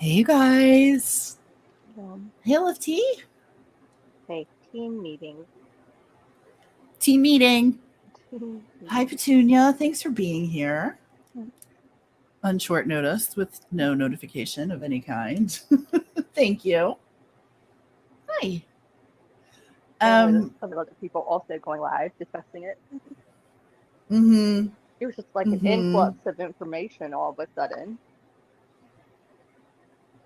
Hey, you guys. Hey, Lifty. Hey, team meeting. Team meeting. Hi, Petunia. Thanks for being here. On short notice with no notification of any kind. Thank you. Hi. With some other people also going live discussing it. Mm-hmm. It was just like an influx of information all of a sudden.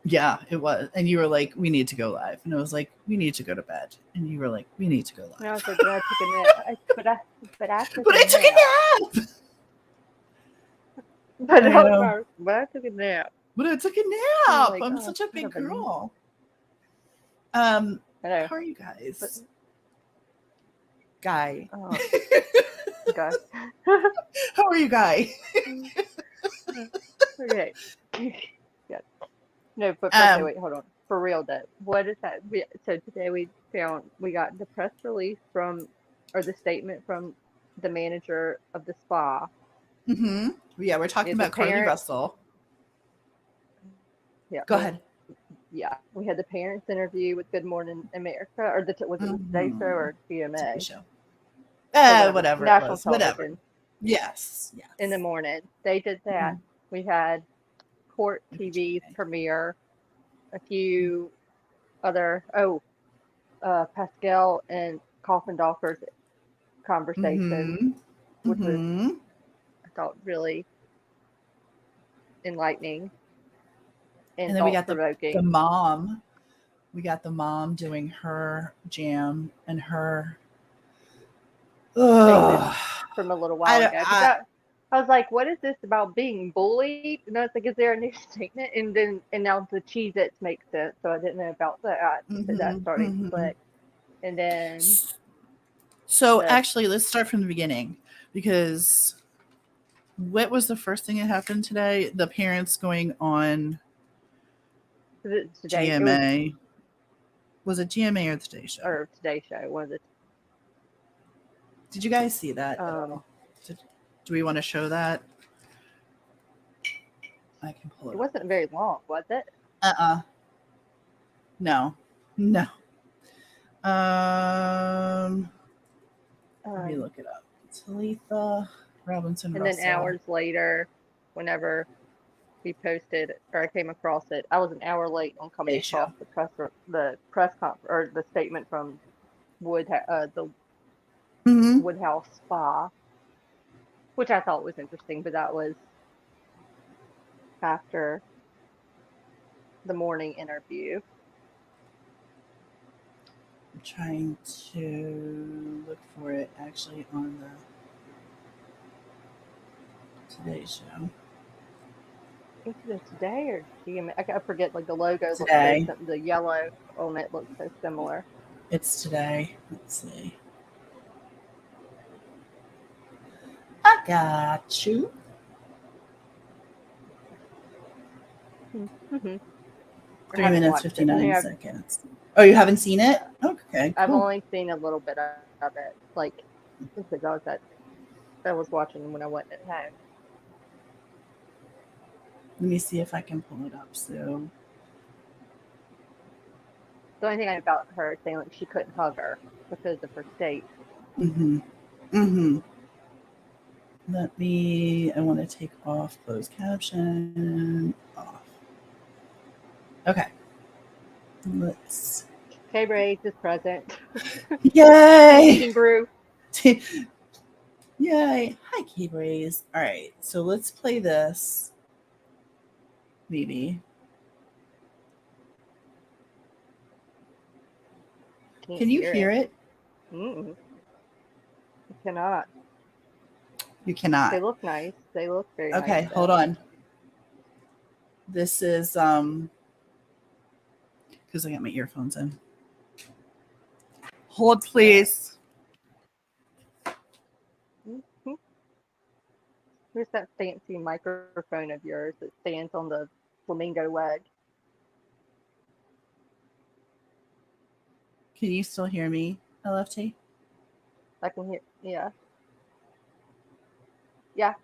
Yeah, it was. And you were like, we need to go live. And I was like, we need to go to bed. And you were like, we need to go live. And I was like, but I took a nap. But I took a nap. But I took a nap. But I took a nap. Like, I'm such a big girl. How are you guys? Guy. Guy. How are you, Guy? Okay. Yeah. No, but first, wait, hold on. For real, though, what is that? So today we got the press release or the statement from the manager of the spa. Mm-hmm. Yeah, we're talking about Carlee Russell. Yeah. Go ahead. Yeah, we had the parents interview with Good Morning America, or was it the Today Show or GMA? TV show. Whatever. National it was. television. Whatever. Yes. In the morning, they did that. Mm-hmm. We had Court TV's premiere, a few other Pascal and Coffindorfer's conversation, which was I thought really enlightening and then we got thought-provoking. the mom. We got the mom doing her jam and her from a little while ago. I was like, what is this about being bullied? And I was like, is there a new statement? And now the CheezIts make sense. So I didn't know about that. That starting to click. And then actually, let's start from the beginning, because what was the first thing that happened today? The parents going on today, GMA. Was it GMA or the Today Show? Or Today Show, one of the. Did you guys see that? Do we want to show that? I can pull it. It wasn't very long, was it? No. Let me look it up. Talitha Robinson and Russell. Then hours later, whenever we posted, or I came across it, I was an hour late on coming across the press conference or the statement from the Woodhouse Spa, which I thought was interesting, but that was after the morning interview. I'm trying to look for it actually on the Today Show. I think it's Today or GMA. I forget, like the logo Today. looks so, the yellow on it looks so similar. It's Today. Let's see. I got you. 3 haven't minutes, watched it. 59 seconds. Oh, you haven't seen it? Okay, I've cool. only seen a little bit of it, like because I was watching when I went at home. Let me see if I can pull it up. So, The only thing about her saying like she couldn't hug her because of her state. mm-hmm. I want to take off closed caption. Off. Okay. Let's. K-Brace is present. Yay! Eating brew. Yay. Hi, K-Braze. All right. So let's play this. Maybe. Can you hear it? Mm-mm. You cannot. You cannot. They look nice. They look very nice. Okay, hold on. This is because I got my earphones in. Hold, please. Mm-hmm. Here's that fancy microphone of yours that stands on the flamingo leg. Can you still hear me, LFT? I can hear. Yeah. Yeah.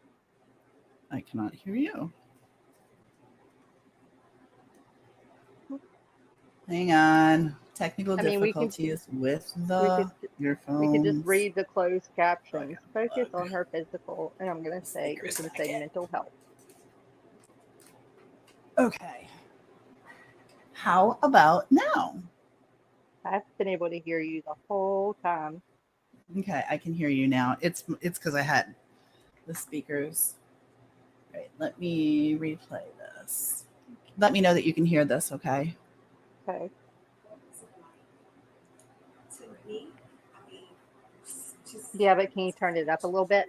I cannot hear you. Hang on. Technical difficulties with the earphones. We could just read the closed captions. Focus on her physical, and I'm gonna say mental health. Okay. How about now? I've been able to hear you the whole time. Okay, I can hear you now. It's because I had the speakers. Right, let me replay this. Let me know that you can hear this, okay? Okay. Yeah, but can you turn it up a little bit?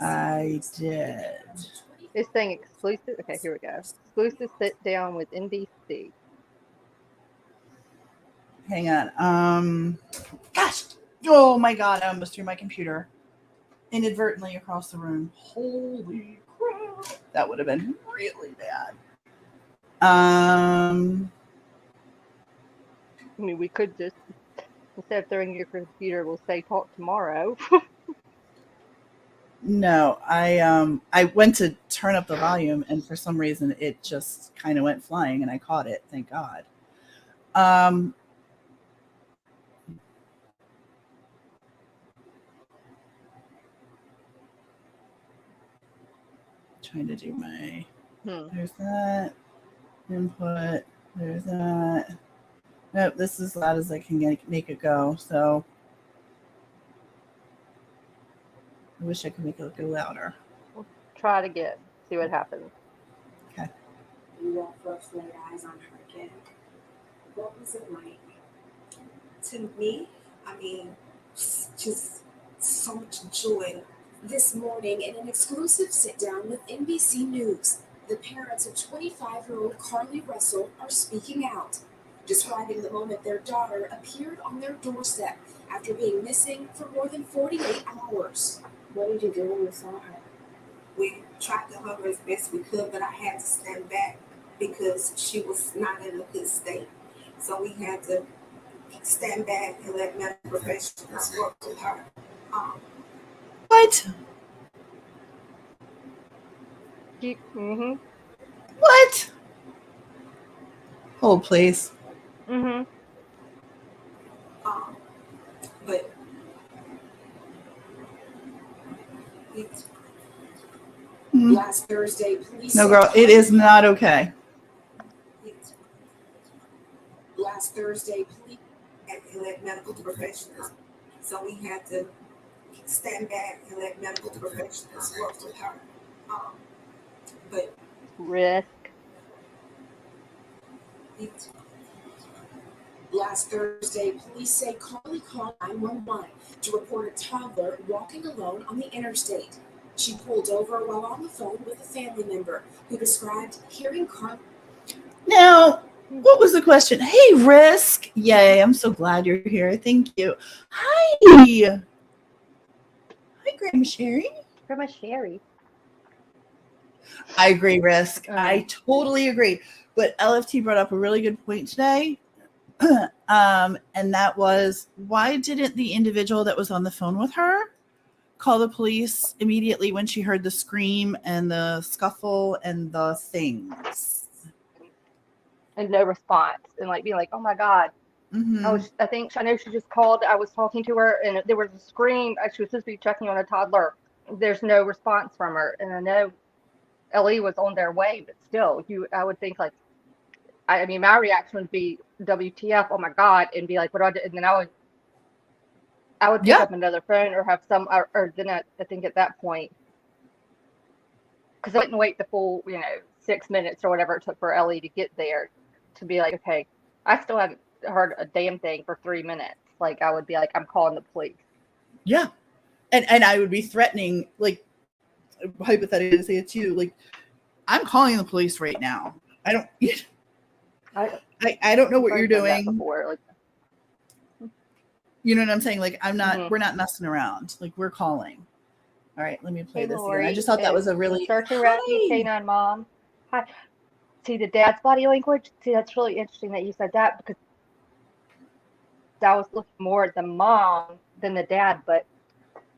I did. It's saying exclusive. Okay, here we go. Exclusive sit down with NBC. Hang on. Gosh. Oh my God, I almost threw my computer inadvertently across the room. Holy crap. That would have been really bad. I mean, we could just, instead of throwing your computer, we'll say talk tomorrow. No, I went to turn up the volume and for some reason it just kind of went flying and I caught it, thank God. Trying to do my there's that input, there's that. Nope, this is as loud as I can make it go, so I wish I could make it go louder. We'll try it again, see what happens. Okay. You won't first lay eyes on her again. What was it like? To me, I mean, just so much joy. This morning, in an exclusive sit-down with NBC News, the parents of 25-year-old Carlee Russell are speaking out, describing the moment their daughter appeared on their doorstep after being missing for more than 48 hours. What did you do when you saw her? We tried to hug her as best we could, but I had to stand back because she was not in a good state. So we had to stand back and let medical professionals work with her. What? Mm-hmm. What? Hold, please. Mm-hmm. But last Thursday, police. No, girl, it is not okay. Last Thursday, police and let medical professionals. So we had to stand back and let medical professionals work with her. But risk. Last Thursday, police say Carlee called 911 to report a toddler walking alone on the interstate. She pulled over while on the phone with a family member who described hearing Carlee. Now, what was the question? Hey, Risk. Yay, I'm so glad you're here. Thank you. Hi. Hi, Grandma Sherry. Grandma Sherry. I agree, Risk. Oh. I totally agree. But LFT brought up a really good point today. And that was, why didn't the individual that was on the phone with her call the police immediately when she heard the scream and the scuffle and the things? And no response, and like being like, oh my God. Mm-hmm. I know she just called. I was talking to her, and there was a scream. She was supposed to be checking on a toddler. There's no response from her, and I know Ellie was on their way, but still, I would think like, I mean, my reaction would be WTF, oh my God, and be like, what do I do? And then I would pick up another phone or have or then I think at that point, because I wouldn't wait the full, 6 minutes or whatever it took for Ellie to get there, to be like, okay, I still haven't heard a damn thing for 3 minutes. Like, I would be like, I'm calling the police. Yeah. And I would be threatening, like, hypothetically say it to you, like, I'm calling the police right now. I don't know what you're doing. Before, like, you know what I'm saying? Like, Mhm. we're not messing around. Like, we're calling. All right, let me play this Lori, again. I just thought that was a really search and rescue canine mom. Hi. See the dad's body language? See, that's really interesting that you said that, because I was looking more at the mom than the dad, but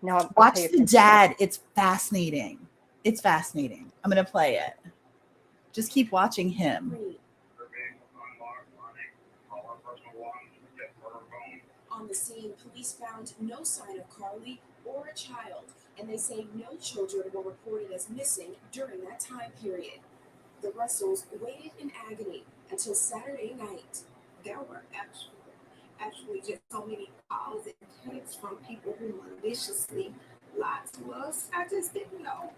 no, I'm watch the dad. It's fascinating. It's fascinating. I'm gonna play it. Just keep watching him. On the scene, police found no sign of Carlee or a child, and they say no children were reported as missing during that time period. The Russells waited in agony until Saturday night. There were actually just so many calls and texts from people who maliciously lied to us. I just didn't know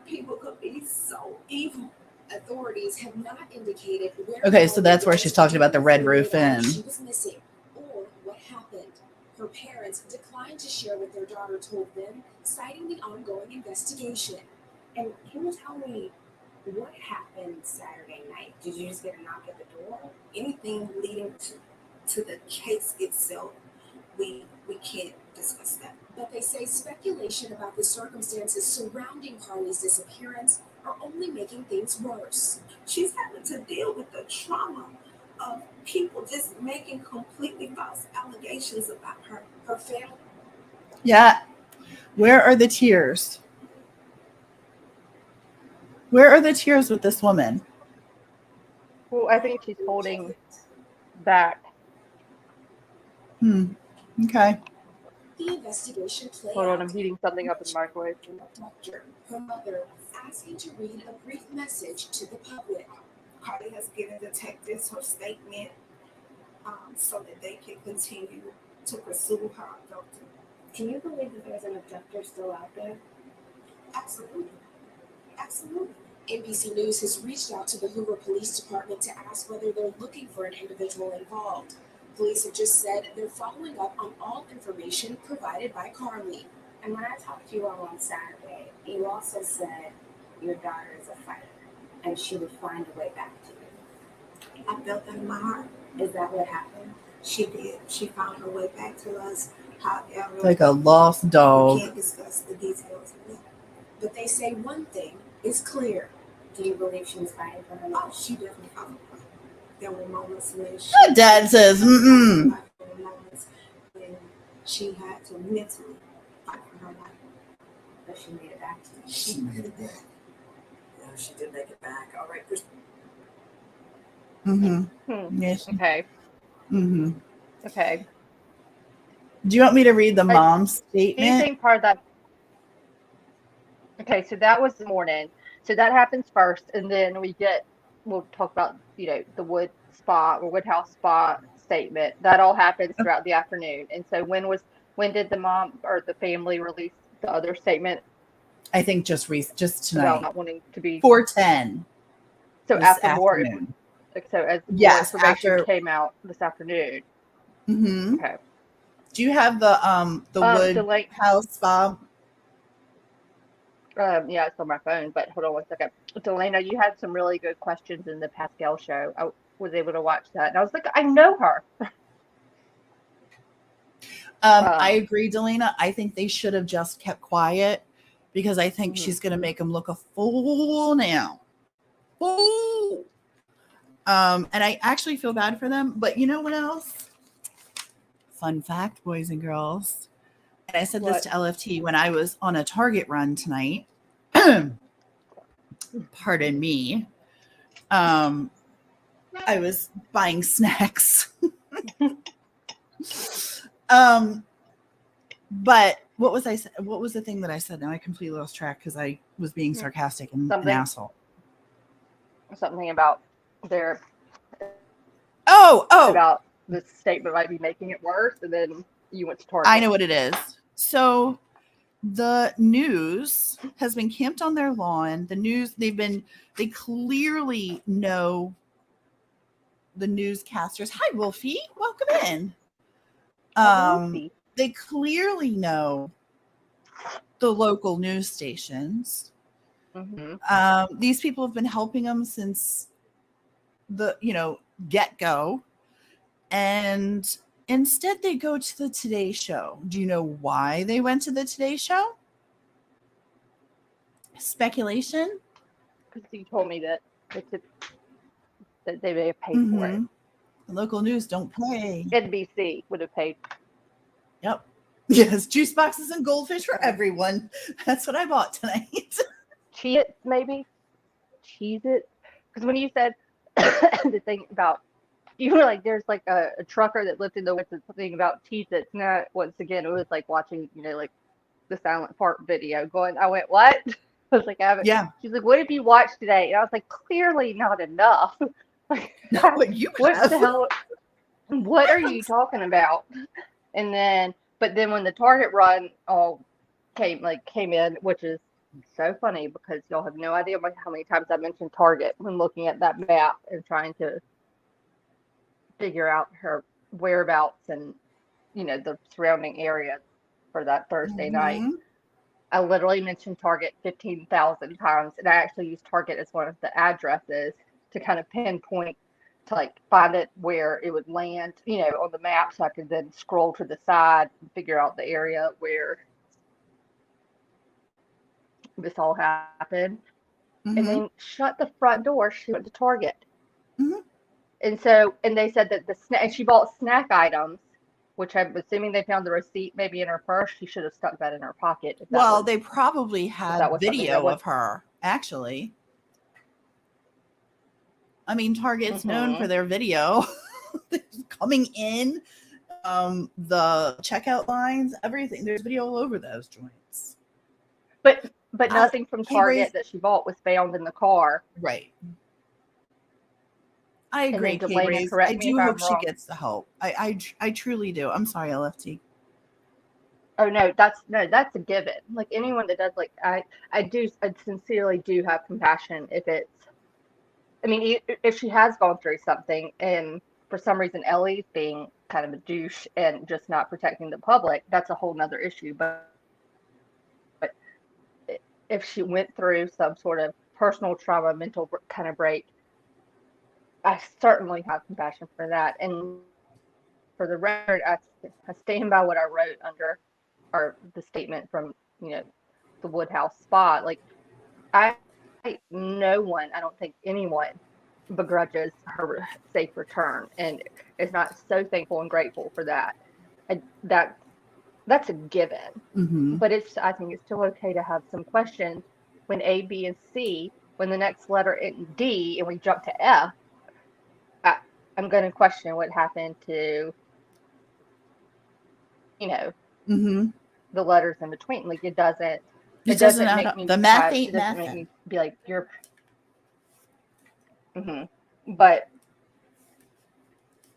people could be so evil. Authorities have not indicated where. Okay, so that's where she's talking about the Red Roof Inn. She was missing, or what happened. Her parents declined to share what their daughter told them, citing the ongoing investigation. And can you tell me what happened Saturday night? Did you just get a knock at the door? Anything leading to the case itself? We can't discuss that. But they say speculation about the circumstances surrounding Carlee's disappearance are only making things worse. She's having to deal with the trauma of people just making completely false allegations about her family. Yeah. Where are the tears? Where are the tears with this woman? Well, I think she's holding back. Okay. The investigation played Hold on, out. I'm heating something up in the microwave. Doctor, her mother, asking to read a brief message to the public. Carlee has given detectives her statement so that they can continue to pursue her abductor. Can you believe that there's an abductor still out there? Absolutely. Absolutely. NBC News has reached out to the Hoover Police Department to ask whether they're looking for an individual involved. Police have just said they're following up on all information provided by Carlee. And when I talked to you all on Saturday, you also said your daughter is a fighter and she would find a way back to you. I felt that in my heart. Is that what happened? She did. She found her way back to us. However, Like a lost dog. We can't discuss the details of it. But they say one thing is clear. Do you believe she was fighting for her life? Oh, she definitely fought for her life. There were moments when Her dad says, There were moments when she had to mentally fight for her life. But she made it back to me. She made it back. Yeah, she did make it back. All right, Chris. Yes. Okay. Okay. Do you want me to read the mom's Do you statement? think part of that? Okay, so that was the morning. So that happens first, and then we'll talk about, the Woodhouse spa statement. That all happens throughout the afternoon. And so when did the mom or the family release the other statement I think just tonight. about not wanting to be 4:10. so this after afternoon. more information After came out this afternoon. Okay. Do you have the Woodhouse spa? Yeah, it's on my phone, but hold on one second. Delana, you had some really good questions in the Pascal show. I was able to watch that, and I was like, I know her. I agree, Delana. I think they should have just kept quiet because I think she's going to make him look a fool now. Fool. And I actually feel bad for them. But you know what else? Fun fact, boys and girls. And I said this to LFT when I was on a Target run tonight. Pardon me. I was buying snacks. But what was the thing that I said? Now I completely lost track because I was being sarcastic and an asshole. Something about their Oh about the statement might be making it worse, and then you went to Target. I know what it is. So the news has been camped on their lawn. The news they clearly know the newscasters. Hi, Wolfie. Welcome in. They clearly know the local news stations. Mm-hmm. These people have been helping them since the get-go, and instead they go to the Today Show. Do you know why they went to the Today Show? Speculation? Because you told me that they may have paid for it. The local news don't pay. NBC would have paid. Yep. Yes, juice boxes and Goldfish for everyone. That's what I bought tonight. CheezIts, maybe? CheezIts? Because when you said the thing about, you were like, there's like a trucker that lived in the woods and something about CheezIts. Now, once again, it was like watching, like the silent fart video going, I went, what? I was like, I haven't. Yeah. She's like, what have you watched today? And I was like, clearly not enough. Like, not what you what have. the hell? What are you talking about? And then, but then when the Target run all came in, which is so funny because y'all have no idea how many times I mentioned Target when looking at that map and trying to figure out her whereabouts and the surrounding area for that Thursday night. I literally mentioned Target 15,000 times, and I actually used Target as one of the addresses to kind of pinpoint to like find it where it would land, on the map, so I could then scroll to the side and figure out the area where this all happened. And then shut the front door. She went to Target. And they said that and she bought snack items, which I'm assuming they found the receipt maybe in her purse. She should have stuck that in her pocket. Well, they probably had video of her, actually. I mean, Target's known for their video coming in, the checkout lines, everything. There's video all over those joints. But nothing from Target that she bought was found in the car. Right. I agree, Delana, I do hope she gets the help. I truly do. I'm sorry, LFT. Oh no, that's a given. Like anyone that does, like I sincerely do have compassion if she has gone through something and for some reason Ellie's being kind of a douche and just not protecting the public, that's a whole nother issue. But if she went through some sort of personal trauma, mental kind of break, I certainly have compassion for that. And for the record, I stand by what I wrote under the statement from the Woodhouse spot. Like no one, I don't think anyone begrudges her safe return and is not so thankful and grateful for that. That's a given. But I think it's still okay to have some questions when A, B, and C. When the next letter in D and we jump to F, I'm going to question what happened to the letters in between. Like it doesn't make me the math ain't math. Make me be like you're. But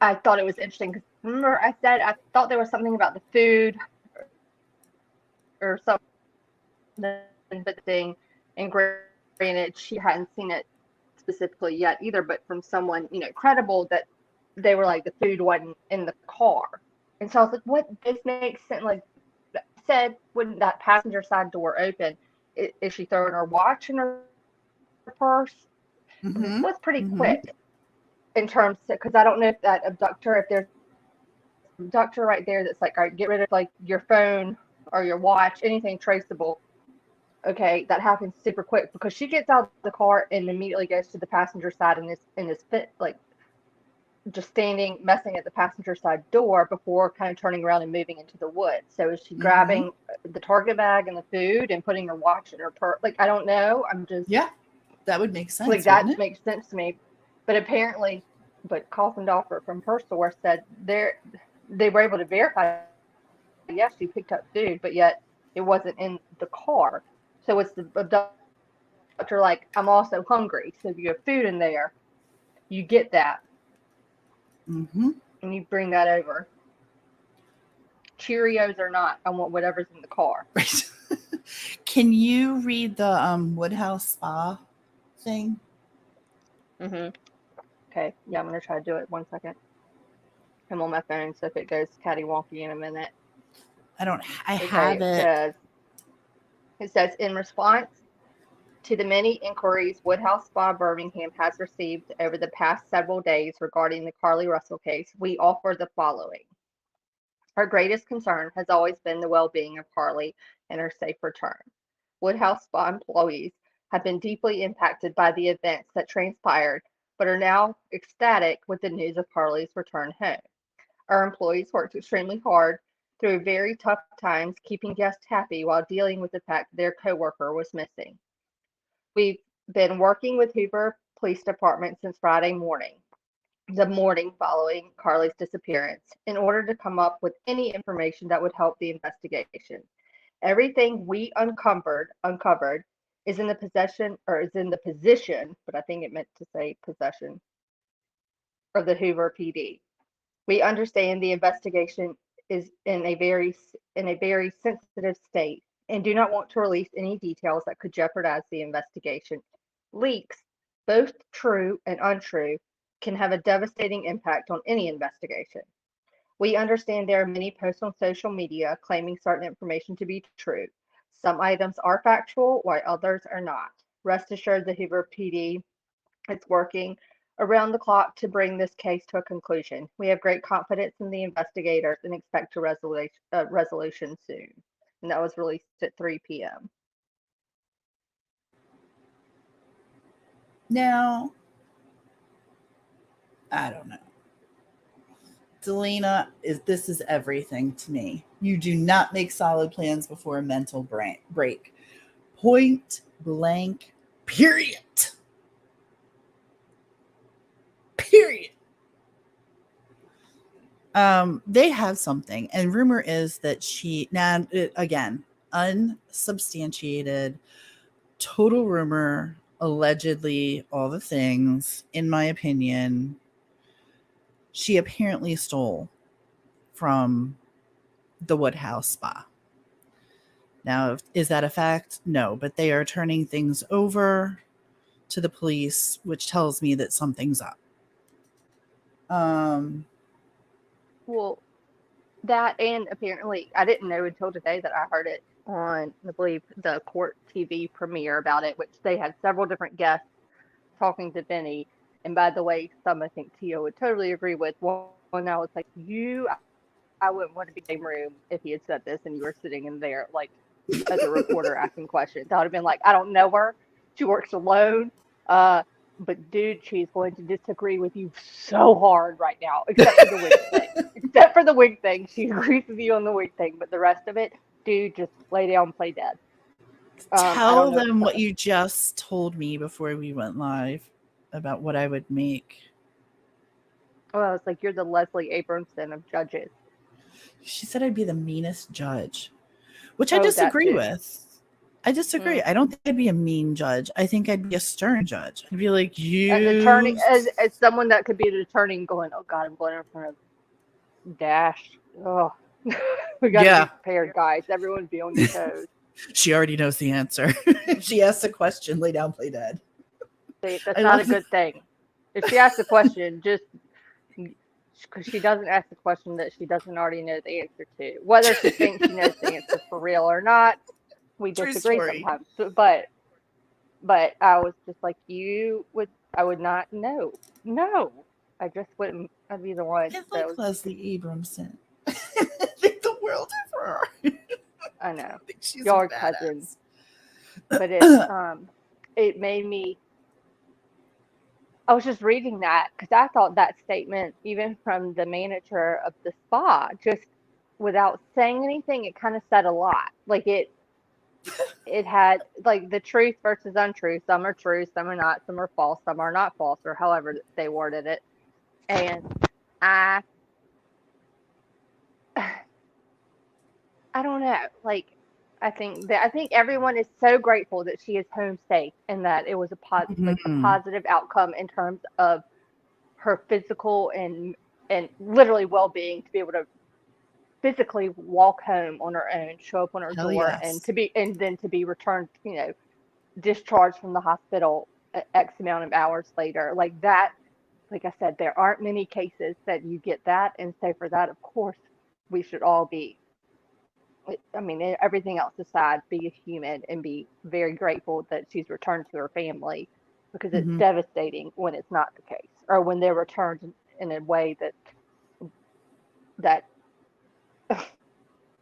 I thought it was interesting because remember I said I thought there was something about the food or something, and granted she hadn't seen it specifically yet either, but from someone credible that they were like the food wasn't in the car, and so I was like, what? This makes sense. Like I said, when that passenger side door opened, is she throwing her watch in her purse? It was pretty quick in terms because I don't know if that abductor, if there's an abductor right there that's like, all right, get rid of like your phone or your watch, anything traceable. Okay, that happens super quick because she gets out of the car and immediately goes to the passenger side and is fit like just standing messing at the passenger side door before kind of turning around and moving into the woods. So is she Mm-hmm. grabbing the Target bag and the food and putting her watch in her purse? Like I don't know. I'm just Yeah, that would make sense, like wouldn't that it? makes sense to me. But apparently, but Coffindorfer from her source said they were able to verify yes, she picked up food, but yet it wasn't in the car. So it's the abductor like, I'm also hungry. So if you have food in there, you get that Mm-hmm. and you bring that over. Cheerios or not, I want whatever's in the car. Right. Can you read the Woodhouse Spa thing? Mm-hmm. Okay. Yeah, I'm gonna try to do it. 1 second. I'm on my phone, so if it goes catty-wonky in a minute. I Okay, have it. it says in response to the many inquiries Woodhouse Spa Birmingham has received over the past several days regarding the Carlee Russell case, we offer the following. Our greatest concern has always been the well-being of Carlee and her safe return. Woodhouse Spa employees have been deeply impacted by the events that transpired, but are now ecstatic with the news of Carlee's return home. Our employees worked extremely hard through very tough times, keeping guests happy while dealing with the fact that their coworker was missing. We've been working with Hoover Police Department since Friday morning, the morning following Carlee's disappearance, in order to come up with any information that would help the investigation. Everything we uncovered is in the possession or is in the position, but I think it meant to say possession of the Hoover PD. We understand the investigation is in a very sensitive state and do not want to release any details that could jeopardize the investigation. Leaks, both true and untrue, can have a devastating impact on any investigation. We understand there are many posts on social media claiming certain information to be true. Some items are factual, while others are not. Rest assured, the Hoover PD is working around the clock to bring this case to a conclusion. We have great confidence in the investigators and expect a resolution soon. And that was released at 3 p.m. Now, I don't know. Delina, this is everything to me. You do not make solid plans before a mental break. Point blank, period. Period. They have something, and rumor is that again, unsubstantiated, total rumor, allegedly, all the things, in my opinion, she apparently stole from the Woodhouse Spa. Now, is that a fact? No, but they are turning things over to the police, which tells me that something's up. Well, that and apparently, I didn't know until today that I heard it on, I believe, the court TV premiere about it, which they had several different guests talking to Benny. And by the way, some I think Tio would totally agree with. One, I was like, I wouldn't want to be in the same room if he had said this and you were sitting in there, like, as a reporter asking questions. I would have been like, I don't know her. She works alone. But dude, she's going to disagree with you so hard right now, except for the wig thing. Except for the wig thing. She agrees with you on the wig thing, but the rest of it, dude, just lay down and play dead. I Tell don't know. them what you just told me before we went live about what I would make. Well, it's like you're the Leslie Abramson of judges. She said I'd be the meanest judge, which I Oh, that disagree too. with. I disagree. I don't think I'd be a mean judge. I think I'd be a stern judge. I'd be like, An attorney, you. as someone that could be an attorney going, oh God, I'm going in front of Dash. Oh, we got to Yeah. be prepared, guys. Everyone be on your toes. She already knows the answer. She asks a question, lay down, play dead. See, that's I not a love good thing. If she asks a question, just because she doesn't ask the question that she doesn't already know the answer to. Whether she thinks she knows the answer for real or not, we True disagree story. sometimes. But I was just like, I would not know. No, I just wouldn't. I'd be the one I that like was. Leslie Abramson. I think the world of her. I know. I think she's Y'all a are cousins. badass. But it made me. I was just reading that because I thought that statement, even from the manager of the spa, just without saying anything, it kind of said a lot. Like it had like the truth versus untruth. Some are true, some are not, some are false, some are not false, or however they worded it. And I I don't know. Like I think everyone is so grateful that she is home safe and that it was a Mhm. positive outcome in terms of her physical and literally well-being to be able to physically walk home on her own, show up on her Hell door, and yes. then to be returned, discharged from the hospital X amount of hours later. Like that, like I said, there aren't many cases that you get that, and so for that, of course, we should all be. I mean, everything else aside, be a human and be very grateful that she's returned to her family because it's Mhm. devastating when it's not the case or when they're returned in a way that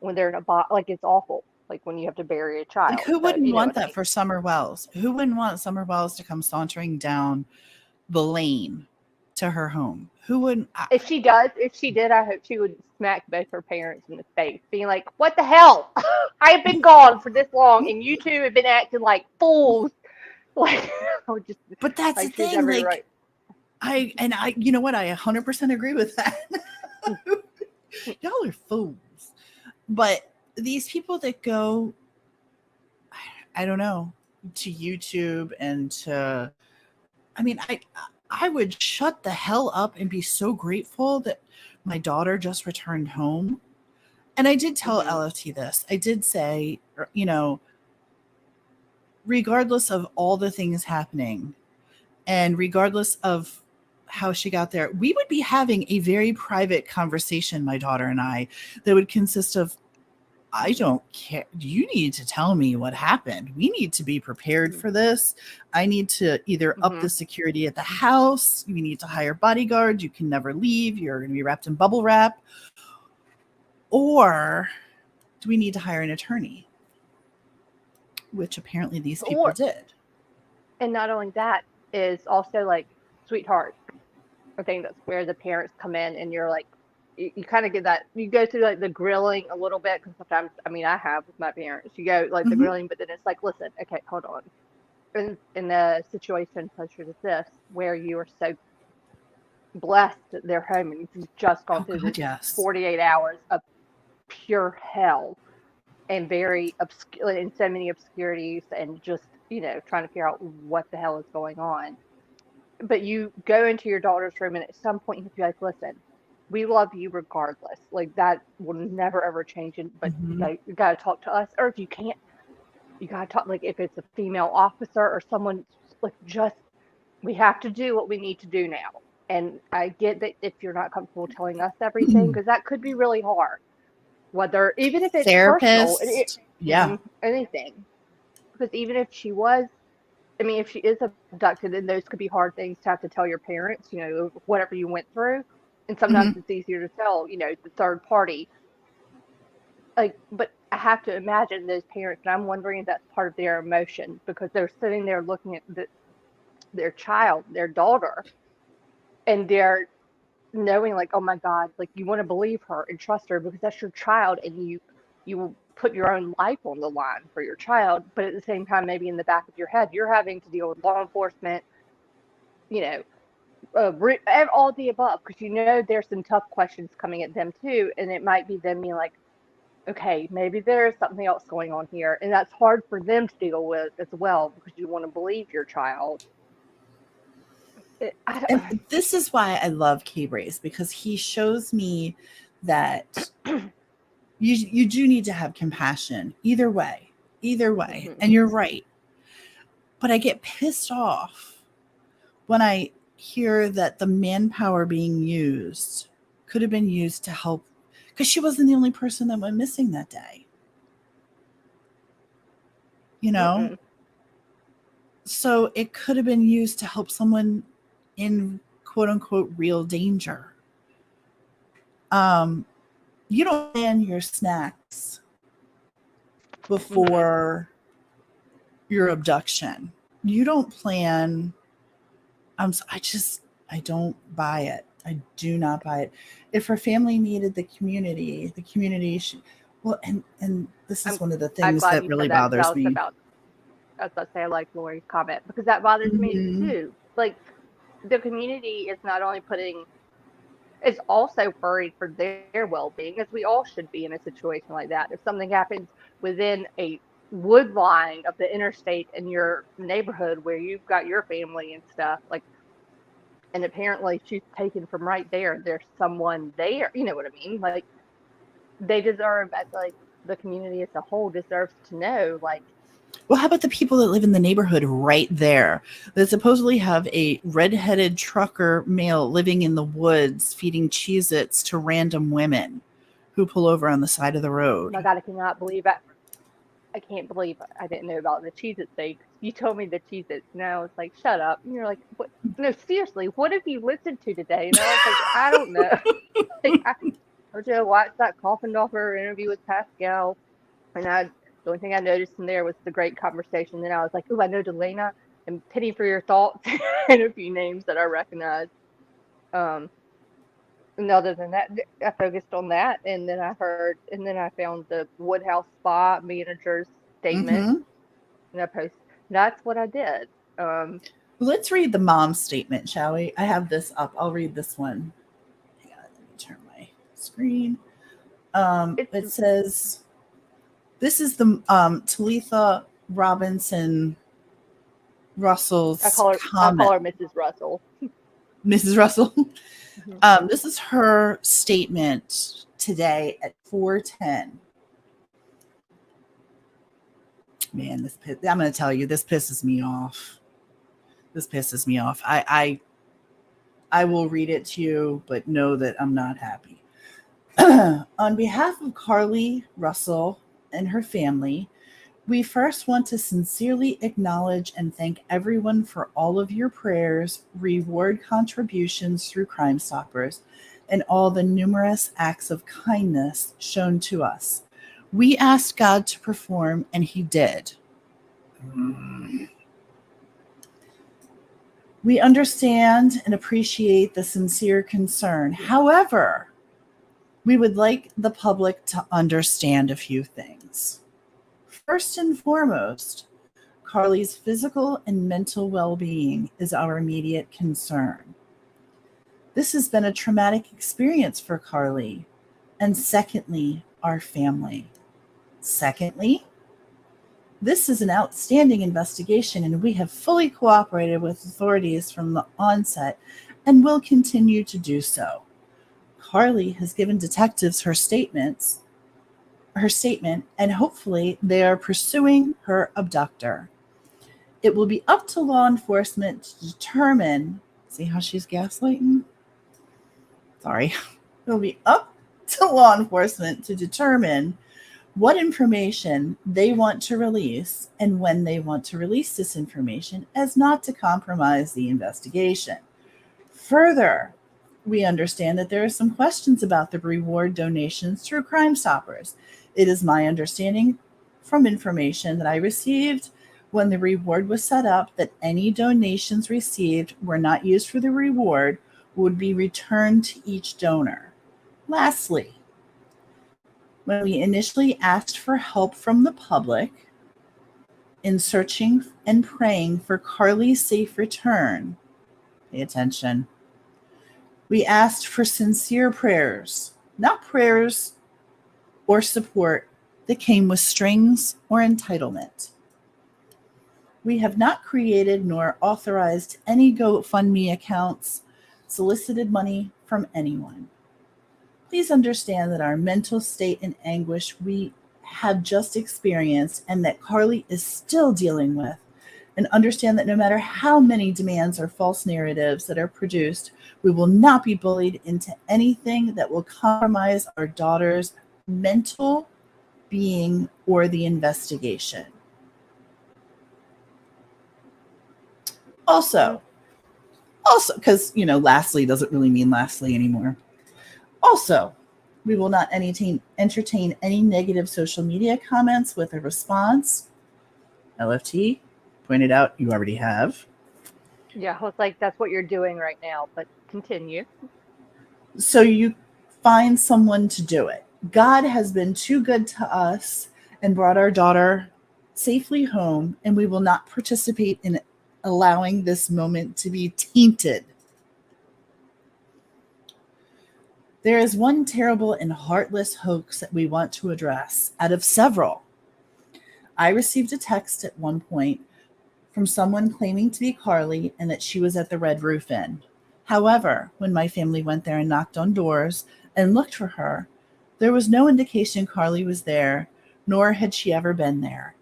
when they're in a box, like it's awful. Like when you have to bury a Like, child. who So wouldn't you know want what I that mean. for Summer Wells? Who wouldn't want Summer Wells to come sauntering down the lane to her home? Who wouldn't? If she did, I hope she would smack both her parents in the face, being like, "What the hell? I have been gone for this long, and you two have been acting like fools." Like, I would just But that's the like she has thing. every Like, right. you know what? I 100% agree with that. Y'all are fools. But these people that go, I don't know, to YouTube and to, I mean, I would shut the hell up and be so grateful that my daughter just returned home. And I did tell Hmm. LFT this. I did say, you know, regardless of all the things happening and regardless of how she got there, we would be having a very private conversation, my daughter and I, that would consist of, I don't care. You need to tell me what happened. We need to be prepared for this. I need to either up Hmm. the security at the house. We need to hire bodyguards. You can never leave. You're going to be wrapped in bubble wrap. Or do we need to hire an attorney? Which apparently these people Or did. and not only that is also like, sweetheart. I think that's where the parents come in, and you're like, you kind of get that. You go through like the grilling a little bit because sometimes, I mean, I have with my parents. You go like the Hmm. grilling, but then it's like, listen, okay, hold on. In a situation such as this, where you are so blessed that they're home and you've just gone Oh, through God, this yes. 48 hours of pure hell and very obscure and so many obscurities and just trying to figure out what the hell is going on. But you go into your daughter's room and at some point you have to be like, listen, we love you regardless. Like that will never ever change. But Hmm. you got to talk to us, or if you can't, you got to talk. Like if it's a female officer or someone, like just we have to do what we need to do now. And I get that if you're not comfortable telling us everything, because that could be really hard. Whether even if it's personal, Therapist. Yeah. anything. Because even if she was, I mean, if she is abducted, then those could be hard things to have to tell your parents, whatever you went through. And sometimes Hmm. it's easier to tell, the third party. Like, but I have to imagine those parents, and I'm wondering if that's part of their emotion because they're sitting there looking at their child, their daughter, and they're knowing like, oh my God, like you want to believe her and trust her because that's your child, and you will put your own life on the line for your child, but at the same time, maybe in the back of your head, you're having to deal with law enforcement, you know, all the above, because there's some tough questions coming at them too, and it might be them being like, okay, maybe there is something else going on here, and that's hard for them to deal with as well because you want to believe your child. I And this is why I love K-Brace, because he shows me that don't. you do need to have compassion either way. Mhm. And you're right. But I get pissed off when I hear that the manpower being used could have been used to help, because she wasn't the only person that went missing that day, you know? Mm-mm. So it could have been used to help someone in quote unquote real danger. Um, you don't plan your snacks Mm-mm. before your abduction. You don't plan. I don't buy it. I do not buy it. If her family needed the community should, well, and this is one of the I'm things glad that you really said that, 'cause bothers me. I was about to say I like Lori's comment because that bothers me Mhm. too. Like the community is not only is also worried for their well-being, as we all should be in a situation like that. If something happens within a wood line of the interstate in your neighborhood where you've got your family and stuff, like, and apparently she's taken from right there, there's someone there. You know what I mean? Like they deserve, like the community as a whole deserves to know, like. Well, how about the people that live in the neighborhood right there that supposedly have a redheaded trucker male living in the woods feeding CheezIts to random women who pull over on the side of the road? My God, I can't believe I didn't know about the CheezIts thing. You told me the CheezIts, and I was like, shut up. And you're like, what? No, seriously, what have you listened to today? And I was like, I don't know. Like, I told you I watched that Coffin Daughter interview with Pascal, and the only thing I noticed in there was the great conversation. Then I was like, oh, I know Delana and Penny for Your Thoughts, and a few names that I recognize. Um, and other than that, I focused on that, and then I found the Woodhouse Spa manager's statement, Mm-hmm. and I posted. That's what I did. Let's read the mom's statement, shall we? I have this up. I'll read this one. Hang on, let me turn my screen. It says, this is the Talitha Robinson Russell's I call her Mrs. Russell. Mrs. Russell. Mm-hmm. This is her statement today at 4:10. Man, I'm going to tell you, this pisses me off. This pisses me off. I will read it to you, but know that I'm not happy. On behalf of Carlee Russell and her family, we first want to sincerely acknowledge and thank everyone for all of your prayers, reward contributions through Crime Stoppers, and all the numerous acts of kindness shown to us. We asked God to perform, and He did. We understand and appreciate the sincere concern. However, we would like the public to understand a few things. First and foremost, Carlee's physical and mental well-being is our immediate concern. This has been a traumatic experience for Carlee, and secondly, our family. Secondly, this is an outstanding investigation, and we have fully cooperated with authorities from the onset and will continue to do so. Carlee has given detectives her statement, and hopefully they are pursuing her abductor. It will be up to law enforcement to determine, see how she's gaslighting? Sorry. It will be up to law enforcement to determine what information they want to release and when they want to release this information as not to compromise the investigation. Further, we understand that there are some questions about the reward donations through Crime Stoppers. It is my understanding from information that I received when the reward was set up that any donations received were not used for the reward would be returned to each donor. Lastly, when we initially asked for help from the public in searching and praying for Carlee's safe return, pay attention, we asked for sincere prayers, not prayers or support that came with strings or entitlement. We have not created nor authorized any GoFundMe accounts, solicited money from anyone. Please understand that our mental state and anguish we have just experienced and that Carlee is still dealing with, and understand that no matter how many demands or false narratives that are produced, we will not be bullied into anything that will compromise our daughter's mental being or the investigation. Also, because, lastly doesn't really mean lastly anymore. Also, we will not entertain any negative social media comments with a response LFT pointed out you already have. Yeah, I was like, that's what you're doing right now, but continue. So you find someone to do it. God has been too good to us and brought our daughter safely home, and we will not participate in allowing this moment to be tainted. There is one terrible and heartless hoax that we want to address out of several. I received a text at one point from someone claiming to be Carlee and that she was at the Red Roof Inn. However, when my family went there and knocked on doors and looked for her, there was no indication Carlee was there, nor had she ever been there.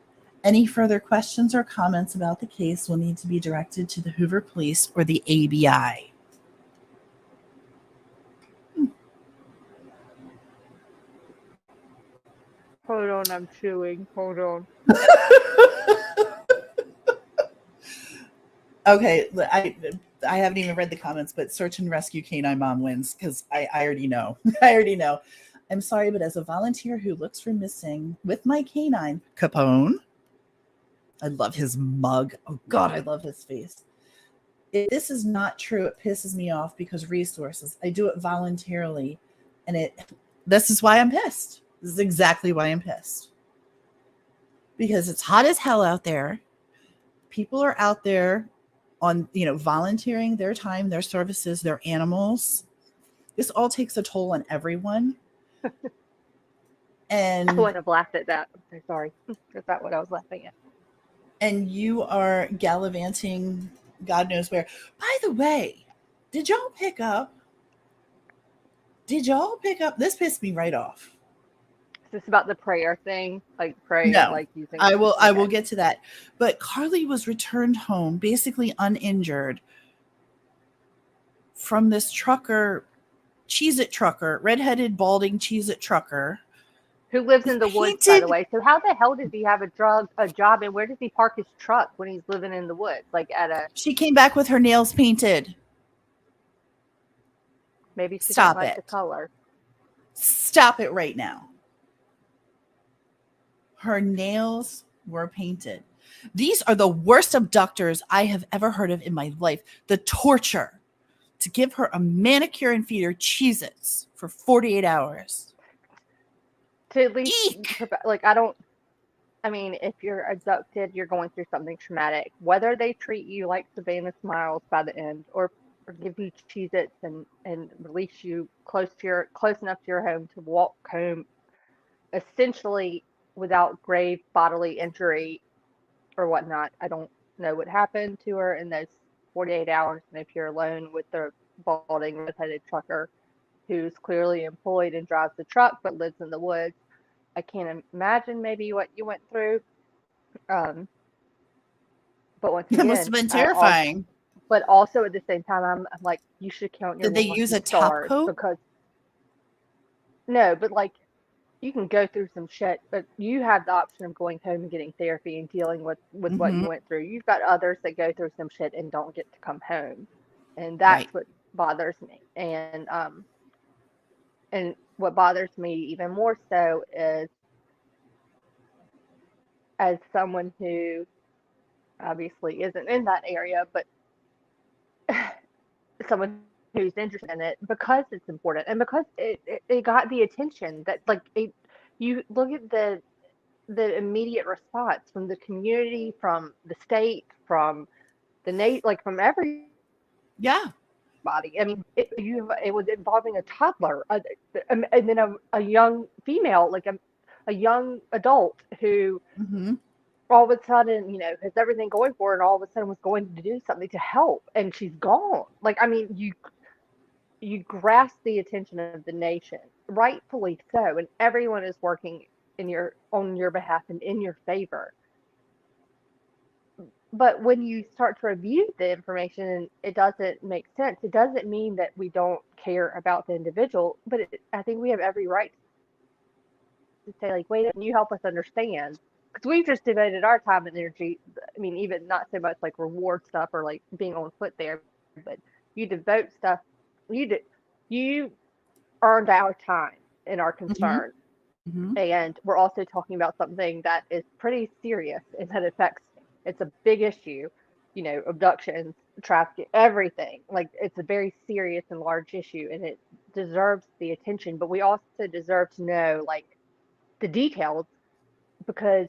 Any further questions or comments about the case will need to be directed to the Hoover Police or the ABI. Hold on, I'm chewing. Hold on. Okay, I haven't even read the comments, but search and rescue canine mom wins because I already know. I already know. I'm sorry, but as a volunteer who looks for missing with my canine, Capone, I love his mug. Oh God, I love his face. If this is not true, it pisses me off because resources. I do it voluntarily, and this is why I'm pissed. This is exactly why I'm pissed. Because it's hot as hell out there. People are out there on, volunteering their time, their services, their animals. This all takes a toll on everyone. And I wouldn't have laughed at that. I'm so sorry. Is that what I was laughing at? And you are gallivanting God knows where. By the way, did y'all pick up? This pissed me right off. Is this about the prayer thing? Like praying, No, like using. I will Okay. get to that. But Carlee was returned home basically uninjured from this trucker, CheezIt trucker, redheaded, balding CheezIt trucker. Who lives in the woods, by the way. So how the hell does he have a job, and where does he park his truck when he's living in the woods? Like at a. She came back with her nails painted. Maybe she Stop didn't like it. the color. Stop it right now. Her nails were painted. These are the worst abductors I have ever heard of in my life. The torture to give her a manicure and feed her CheezIts for 48 hours. To at least, Eek! like, I mean, if you're abducted, you're going through something traumatic. Whether they treat you like Savannah Smiles by the end, or give you CheezIts and release you close enough to your home to walk home, essentially without grave bodily injury or whatnot. I don't know what happened to her in those 48 hours, and if you're alone with the balding redheaded trucker who's clearly employed and drives the truck but lives in the woods, I can't imagine maybe what you went through. Um, but once That must have again, been terrifying. but also at the same time, I'm like, you should count your Did they lucky use a top stars, coat? because no, but like you can go through some shit, but you have the option of going home and getting therapy and dealing with what you went through. You've got others that go through some shit and don't get to come home, and Right. that's what bothers me. And what bothers me even more so is, as someone who obviously isn't in that area, but someone who's interested in it, because it's important and because it got the attention that, like, you look at the immediate response from the community, from the state, from the like from everybody. Yeah. I mean, it was involving a toddler, and then a young female, like a young adult who Mm-hmm. all of a sudden, has everything going for her, and all of a sudden was going to do something to help, and she's gone. Like, I mean, you grasp the attention of the nation, rightfully so, and everyone is working on your behalf and in your favor. But when you start to review the information and it doesn't make sense, it doesn't mean that we don't care about the individual, but I think we have every right to say, like, wait, can you help us understand? Because we've just devoted our time and energy. I mean, even not so much like reward stuff or like being on foot there, but you devote stuff. You earned our time and our concern. Mhm. And we're also talking about something that is pretty serious and that affects, it's a big issue, you know, abductions, trafficking, everything. Like, it's a very serious and large issue, and it deserves the attention, but we also deserve to know, like, the details, because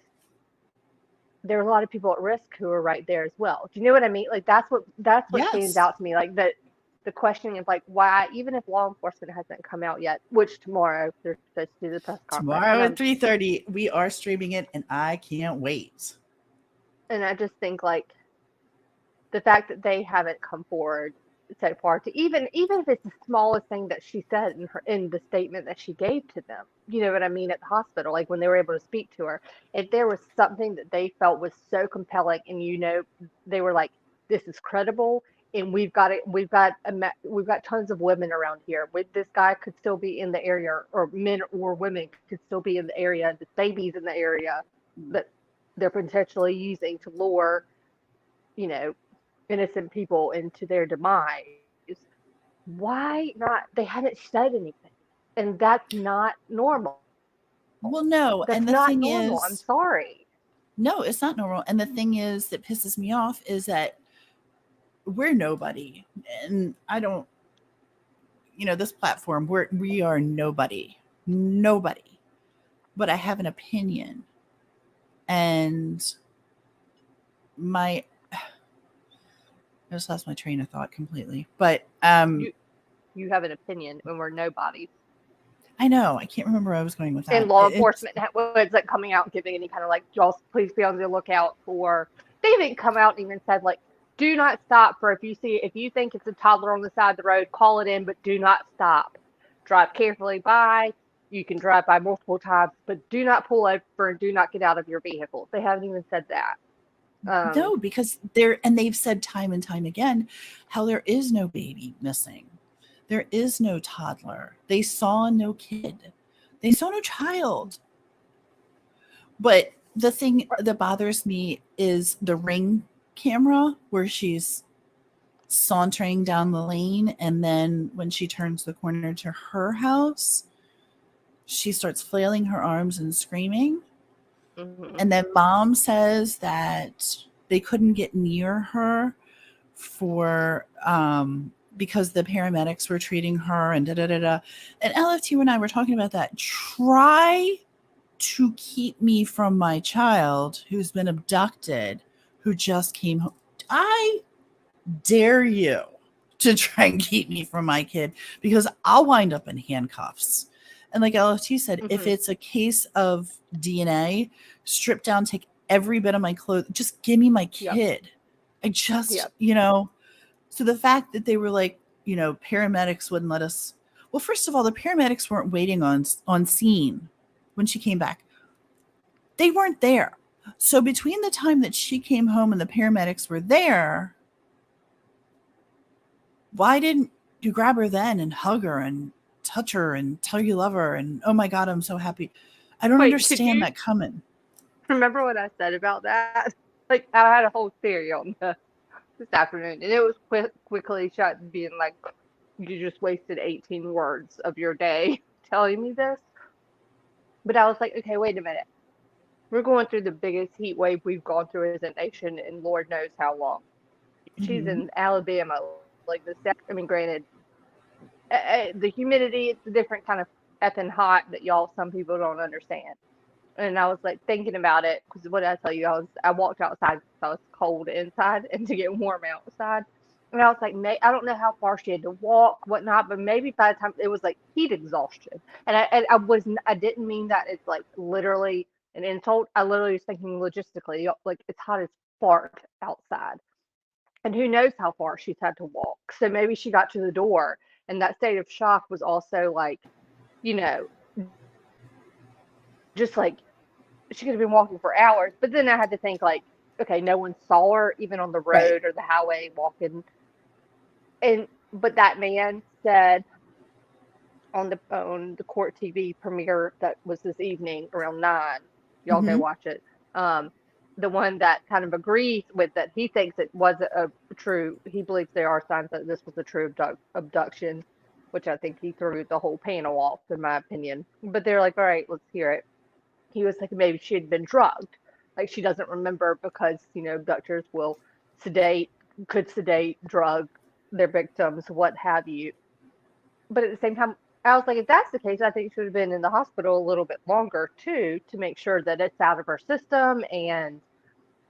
there are a lot of people at risk who are right there as well. Do you know what I mean? Like, that's what stands Yes. out to me. Like, the questioning of, like, why, even if law enforcement hasn't come out yet, which tomorrow they're supposed to do the press conference, Tomorrow at 3:30, we are streaming it, and I can't wait. and I just think, like, the fact that they haven't come forward so far to even if it's the smallest thing that she said in the statement that she gave to them, you know what I mean, at the hospital, like when they were able to speak to her, if there was something that they felt was so compelling, and you know, they were like, this is credible, and we've got tons of women around here. With this guy could still be in the area, or men or women could still be in the area, the babies in the area that they're potentially using to lure, you know, innocent people into their demise. Why not? They haven't said anything. And that's not normal. Well, no, That's and the not thing normal. I'm is, sorry. no, it's not normal. And the thing is that pisses me off is that we're nobody, and I don't, this platform, we are nobody. But I have an opinion, and my I just lost my train of thought completely. But You have an opinion when we're nobodies. I know I can't remember where I was going with And that. law enforcement was like coming out and giving any kind of like, y'all please be on the lookout for. They didn't come out and even said like, do not stop for if you think it's a toddler on the side of the road, call it in, but do not stop. Drive carefully by. You can drive by multiple times, but do not pull over and do not get out of your vehicle. They haven't even said that. No, because they've said time and time again how there is no baby missing. There is no toddler. They saw no kid. They saw no child. But the thing that bothers me is the ring camera where she's sauntering down the lane, and then when she turns the corner to her house, she starts flailing her arms and screaming. Mm-hmm. And then mom says that they couldn't get near her for because the paramedics were treating her and da da da da. And LFT and I were talking about that. Try to keep me from my child who's been abducted, who just came home. I dare you to try and keep me from my kid, because I'll wind up in handcuffs. And like LFT said, if it's a case of DNA, strip down, take every bit of my clothes, just give me my kid. I just, so the fact that they were like, paramedics wouldn't let us. Well, first of all, the paramedics weren't waiting on scene when she came back. They weren't there. So between the time that she came home and the paramedics were there, why didn't you grab her then and hug her and touch her and tell you love her and, oh my God, I'm so happy. I don't understand that coming. Remember what I said about that? Like, I had a whole theory on this afternoon, and it was quickly shut being like, you just wasted 18 words of your day telling me this. But I was like, okay, wait a minute. We're going through the biggest heat wave we've gone through as a nation in Lord knows how long. She's in Alabama, like I mean, granted, the humidity, it's a different kind of effing hot that some people don't understand. And I was like thinking about it, because what did I tell you? I walked outside because I was cold inside and to get warm outside. And I was like, I don't know how far she had to walk, whatnot, but maybe by the time it was like heat exhaustion. And I didn't mean that it's like literally an insult. I literally was thinking logistically, like it's hot as fart outside. And who knows how far she's had to walk. So maybe she got to the door, and that state of shock was also like, you know, just like she could have been walking for hours. But then I had to think like, okay, no one saw her even on the road or the highway walking. But that man said on the court TV premiere that was this evening around 9, y'all go watch it. The one that kind of agrees with that, he thinks it was a true. He believes there are signs that this was a true abduction. which I think he threw the whole panel off, in my opinion. But they're like, all right, let's hear it. He was like, maybe she had been drugged. Like, she doesn't remember because, abductors could sedate, drug their victims, what have you. But at the same time, I was like, if that's the case, I think she should have been in the hospital a little bit longer too, to make sure that it's out of her system. And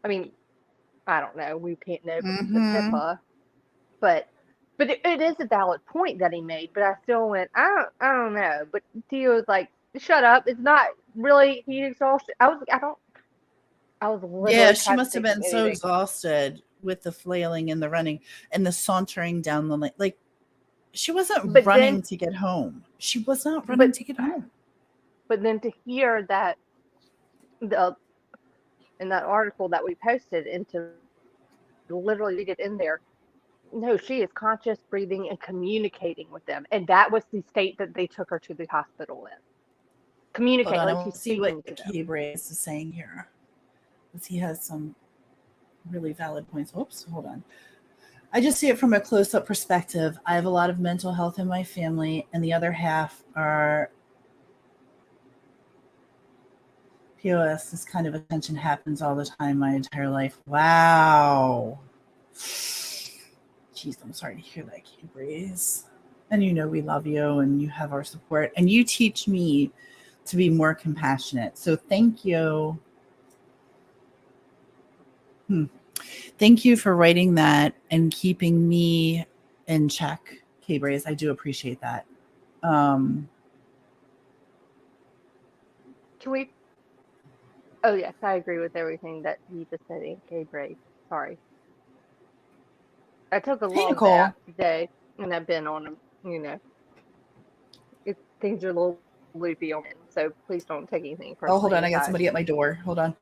I mean, I don't know, we can't know because it's Mm-hmm. HIPAA, but it is a valid point that he made. But I still went, I don't know. But Tia was like, shut up, it's not really heat exhaustion. I was Yeah, literally she trying to must have think of been so anything. exhausted with the flailing and the running and the sauntering down the lane. Like, she wasn't But running then, to get home. She was not running but to get home. but then to hear that the in that article that we posted, and to literally read it in there, no, she is conscious, breathing, and communicating with them, and that was the state that they took her to the hospital in. Hold Communicate, on, I like will she's see what speaking to them. K-Brace is saying here. Because he has some really valid points. Oops, hold on. I just see it from a close-up perspective. I have a lot of mental health in my family, and the other half are POS. This kind of attention happens all the time my entire life. Wow. Jeez, I'm sorry to hear that, K-Brace. And we love you, and you have our support, and you teach me to be more compassionate. So thank you. Thank you for writing that and keeping me in check, K-Brace. I do appreciate that. Can we? Oh yes, I agree with everything that you just said, AK Brave. Sorry, I took a Hey, long Nicole. nap today, and I've been on them. Things are a little loopy on it, so please don't take anything Oh, hold on. personally. I got somebody at my door. Hold on.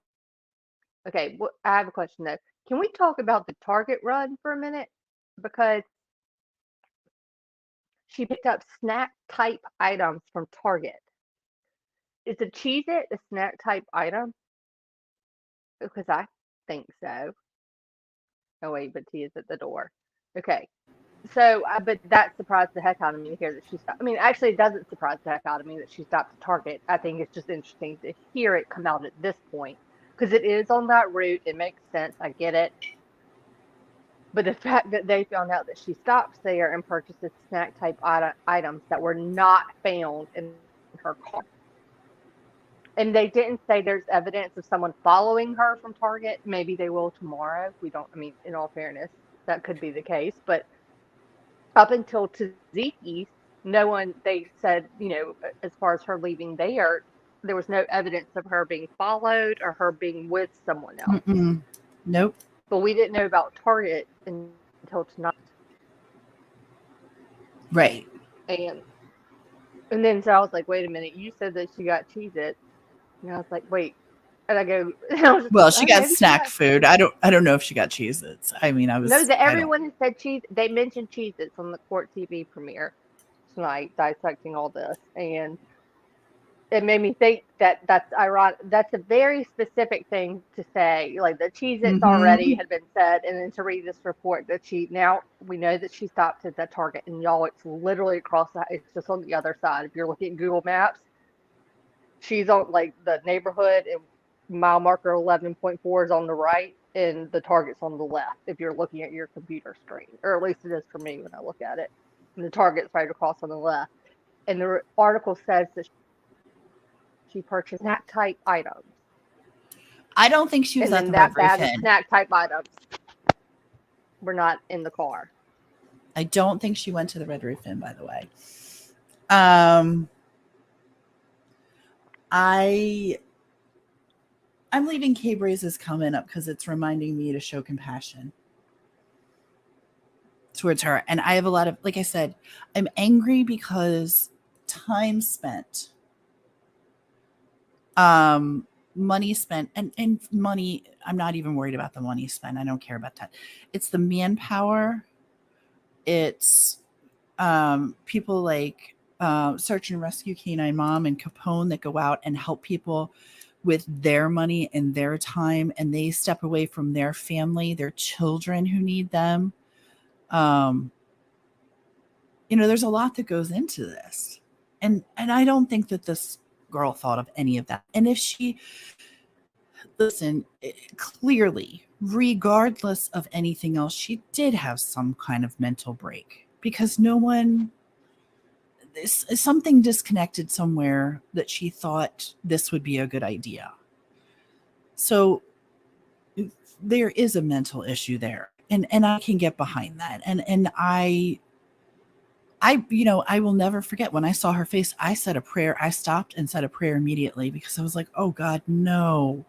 Okay, I have a question though. Can we talk about the Target run for a minute? Because she picked up snack type items from Target. Is a Cheez-It a snack type item? Because I think so. Oh wait, but T is at the door. Okay. So, but that surprised the heck out of me to hear that she stopped. I mean, actually, it doesn't surprise the heck out of me that she stopped at Target. I think it's just interesting to hear it come out at this point because it is on that route. It makes sense. I get it. But the fact that they found out that she stops there and purchases snack type items that were not found in her car. And they didn't say there's evidence of someone following her from Target. Maybe they will tomorrow. We don't, I mean, in all fairness, that could be the case. But up until Tzatziki's, no one, they said, as far as her leaving there was no evidence of her being followed or her being with someone else. Mm-mm. Nope. But we didn't know about Target until tonight. Right. And then so I was like, wait a minute, you said that she got Cheez-Its. And I was like, wait. And I go, I was just Well, like, she oh, got maybe she snack got. food. I don't know if she got Cheez-Its. I mean, No, that I don't. everyone has said cheese. They mentioned Cheez-Its on the Court TV premiere tonight, dissecting all this. And it made me think that that's ironic. That's a very specific thing to say. Like the Cheez-Its already Mm-hmm. had been said, and then to read this report that now we know that she stopped at that Target, and y'all, it's literally across it's just on the other side. If you're looking at Google Maps, she's on like the neighborhood, and mile marker 11.4 is on the right, and the Target's on the left. If you're looking at your computer screen, or at least it is for me when I look at it, and the Target's right across on the left. And the article says that she purchased snack type items. I don't think she was And at then the Red that Roof bag of Inn. snack type items were not in the car. I don't think she went to the Red Roof Inn, by the way. I'm leaving K-Braze's comment up because it's reminding me to show compassion towards her. And I have a lot of, like I said, I'm angry because time spent, money spent, and money, I'm not even worried about the money spent. I don't care about that. It's the manpower. It's people like Search and Rescue Canine Mom and Capone that go out and help people with their money and their time, and they step away from their family, their children who need them. there's a lot that goes into this. And I don't think that this girl thought of any of that. And if she, listen, clearly, regardless of anything else, she did have some kind of mental break, because something disconnected somewhere that she thought this would be a good idea. So there is a mental issue there. And I can get behind that. And I will never forget when I saw her face. I said a prayer. I stopped and said a prayer immediately, because I was like, oh God, no.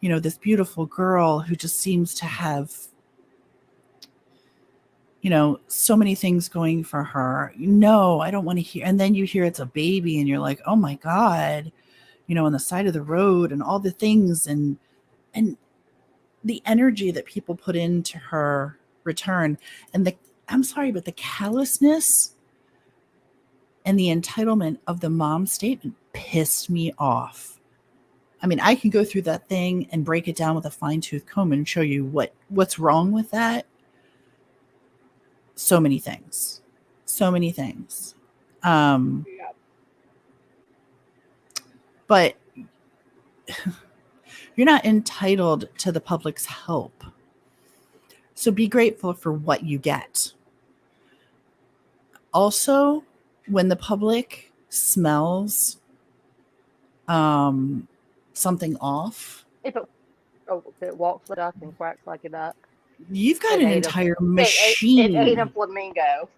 This beautiful girl who just seems to have, so many things going for her. No, I don't want to hear. And then you hear it's a baby and you're like, oh my God, on the side of the road and all the things and the energy that people put into her return, and I'm sorry, but the callousness and the entitlement of the mom's statement pissed me off. I mean, I can go through that thing and break it down with a fine-tooth comb and show you what's wrong with that. So many things. But you're not entitled to the public's help. So be grateful for what you get. Also, when the public smells something off, If it walks like a duck and quacks like a duck, you've got an entire machine. It ain't a flamingo.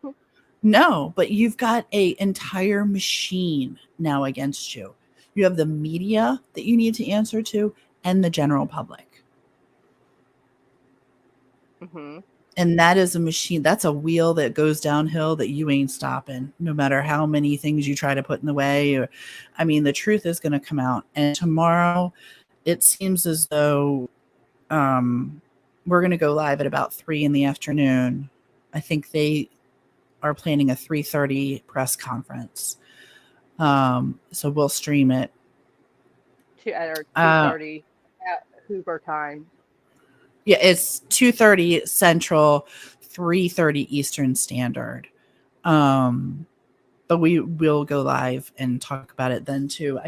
No, but you've got an entire machine now against you. You have the media that you need to answer to, and the general public. Mm-hmm. And that is a machine. That's a wheel that goes downhill that you ain't stopping, no matter how many things you try to put in the way. The truth is going to come out. And tomorrow, it seems as though we're going to go live at about 3 p.m. I think they are planning a 3:30 press conference. So we'll stream it. 2:30 at Hoover time. Yeah, it's 2:30 Central, 3:30 Eastern Standard. But we will go live and talk about it then too.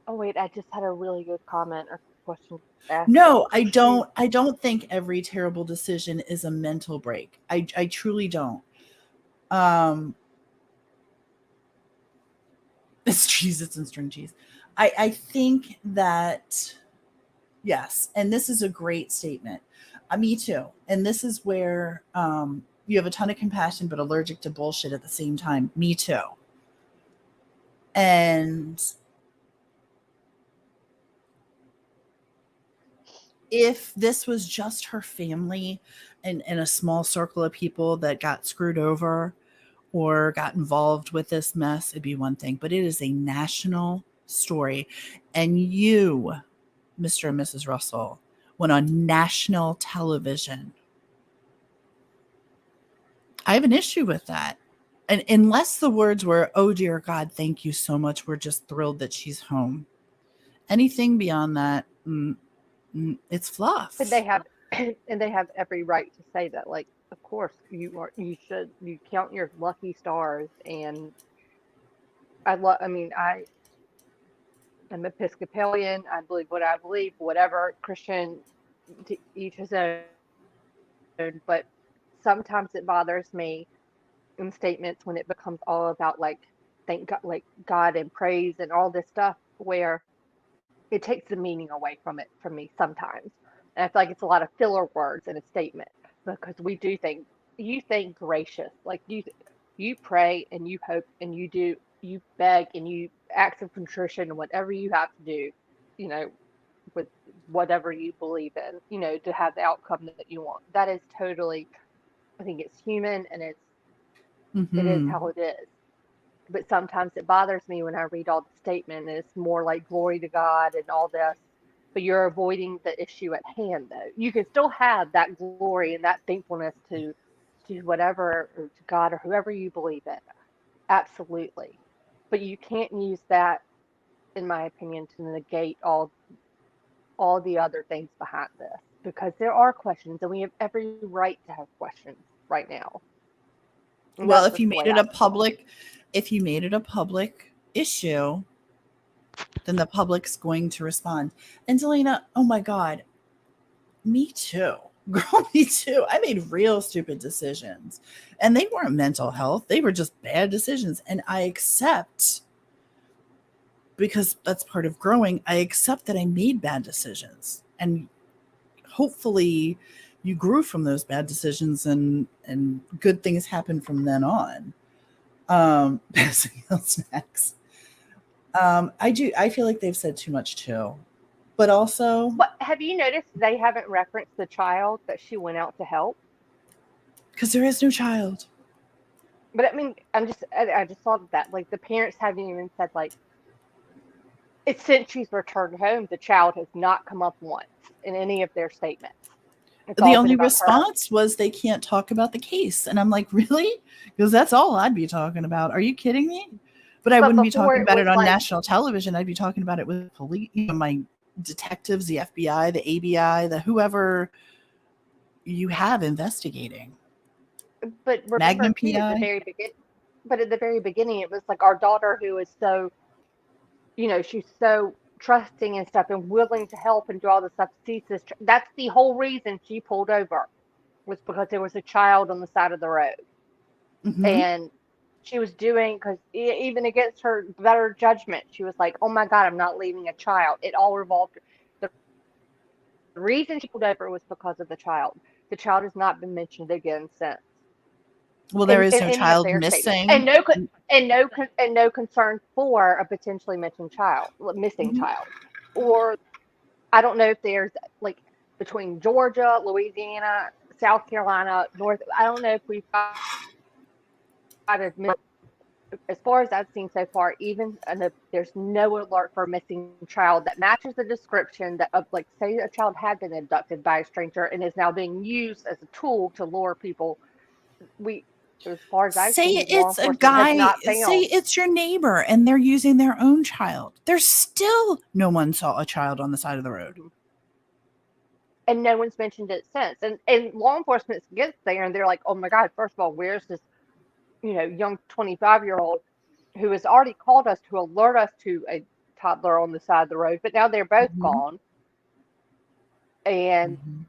Oh wait, I just had a really good comment or question. No, I don't think every terrible decision is a mental break. I truly don't. It's CheezIts and string cheese. I think that, yes, and this is a great statement. Me too. And this is where you have a ton of compassion but allergic to bullshit at the same time. Me too. And if this was just her family and a small circle of people that got screwed over or got involved with this mess, it'd be one thing. But it is a national story. And you, Mr. and Mrs. Russell, went on national television. I have an issue with that. And unless the words were, oh, dear God, thank you so much. We're just thrilled that she's home. Anything beyond that, it's fluff. But they have, and they have every right to say that. Like, of course, you count your lucky stars. And I'm Episcopalian. I believe what I believe, whatever Christian, to each his own. But sometimes it bothers me in statements when it becomes all about like thank God, like God and praise and all this stuff, where it takes the meaning away from me sometimes. And I feel like it's a lot of filler words in a statement, because you think gracious, like you pray and you hope and you beg and you acts of contrition, whatever you have to do, you know, with whatever you believe in, to have the outcome that you want. That is totally, I think it's human, and it is how it is. But sometimes it bothers me when I read all the statement and it's more like glory to God and all this, but you're avoiding the issue at hand. Though you can still have that glory and that thankfulness to whatever, or to God or whoever you believe in, absolutely. But you can't use that, in my opinion, to negate all the other things behind this, because there are questions and we have every right to have questions right now. And Well, that's if you just the made way it I a feel. public issue, then the public's going to respond. And Delana, oh my God, me too. Girl, me too. I made real stupid decisions. And they weren't mental health. They were just bad decisions. And I accept, because that's part of growing, I accept that I made bad decisions. And hopefully you grew from those bad decisions and good things happen from then on. Passing out snacks. I feel like they've said too much too. But also, But have you noticed they haven't referenced the child that she went out to help? because there is no child. But I mean, I just thought of that. Like the parents haven't even said like it's since she's returned home, the child has not come up once in any of their statements. It's The all been only about her. response was they can't talk about the case. And I'm like, really? Because that's all I'd be talking about. Are you kidding me? But I But wouldn't be before talking it about it was on like, national television. I'd be talking about it with police, my detectives, the FBI, the ABI, the whoever you have investigating. but remember Magnum too, at the PI. very begin, but at the very beginning, it was like our daughter who is so, she's so trusting and stuff and willing to help and do all the stuff. Sees this. That's the whole reason she pulled over was because there was a child on the side of the road. Mm-hmm. And she was doing because even against her better judgment, she was like, "Oh my God, I'm not leaving a child." It all revolved. The reason she pulled over was because of the child. The child has not been mentioned again since Well, there is in no any of child their statements, missing. and no concern for a potentially missing Mhm. child, or I don't know if there's like between Georgia, Louisiana, South Carolina, North. I don't know if we've got a as far as I've seen so far, even there's no alert for a missing child that matches the description that of like say a child had been abducted by a stranger and is now being used as a tool to lure people. We, as far as I've Say seen, law it's a enforcement has guy, not say found, it's your neighbor and they're using their own child. There's still no one saw a child on the side of the road. and no one's mentioned it since. And law enforcement gets there and they're like, oh my God, first of all, where's this young 25-year-old who has already called us to alert us to a toddler on the side of the road, but now they're both Mhm. gone. And Mhm.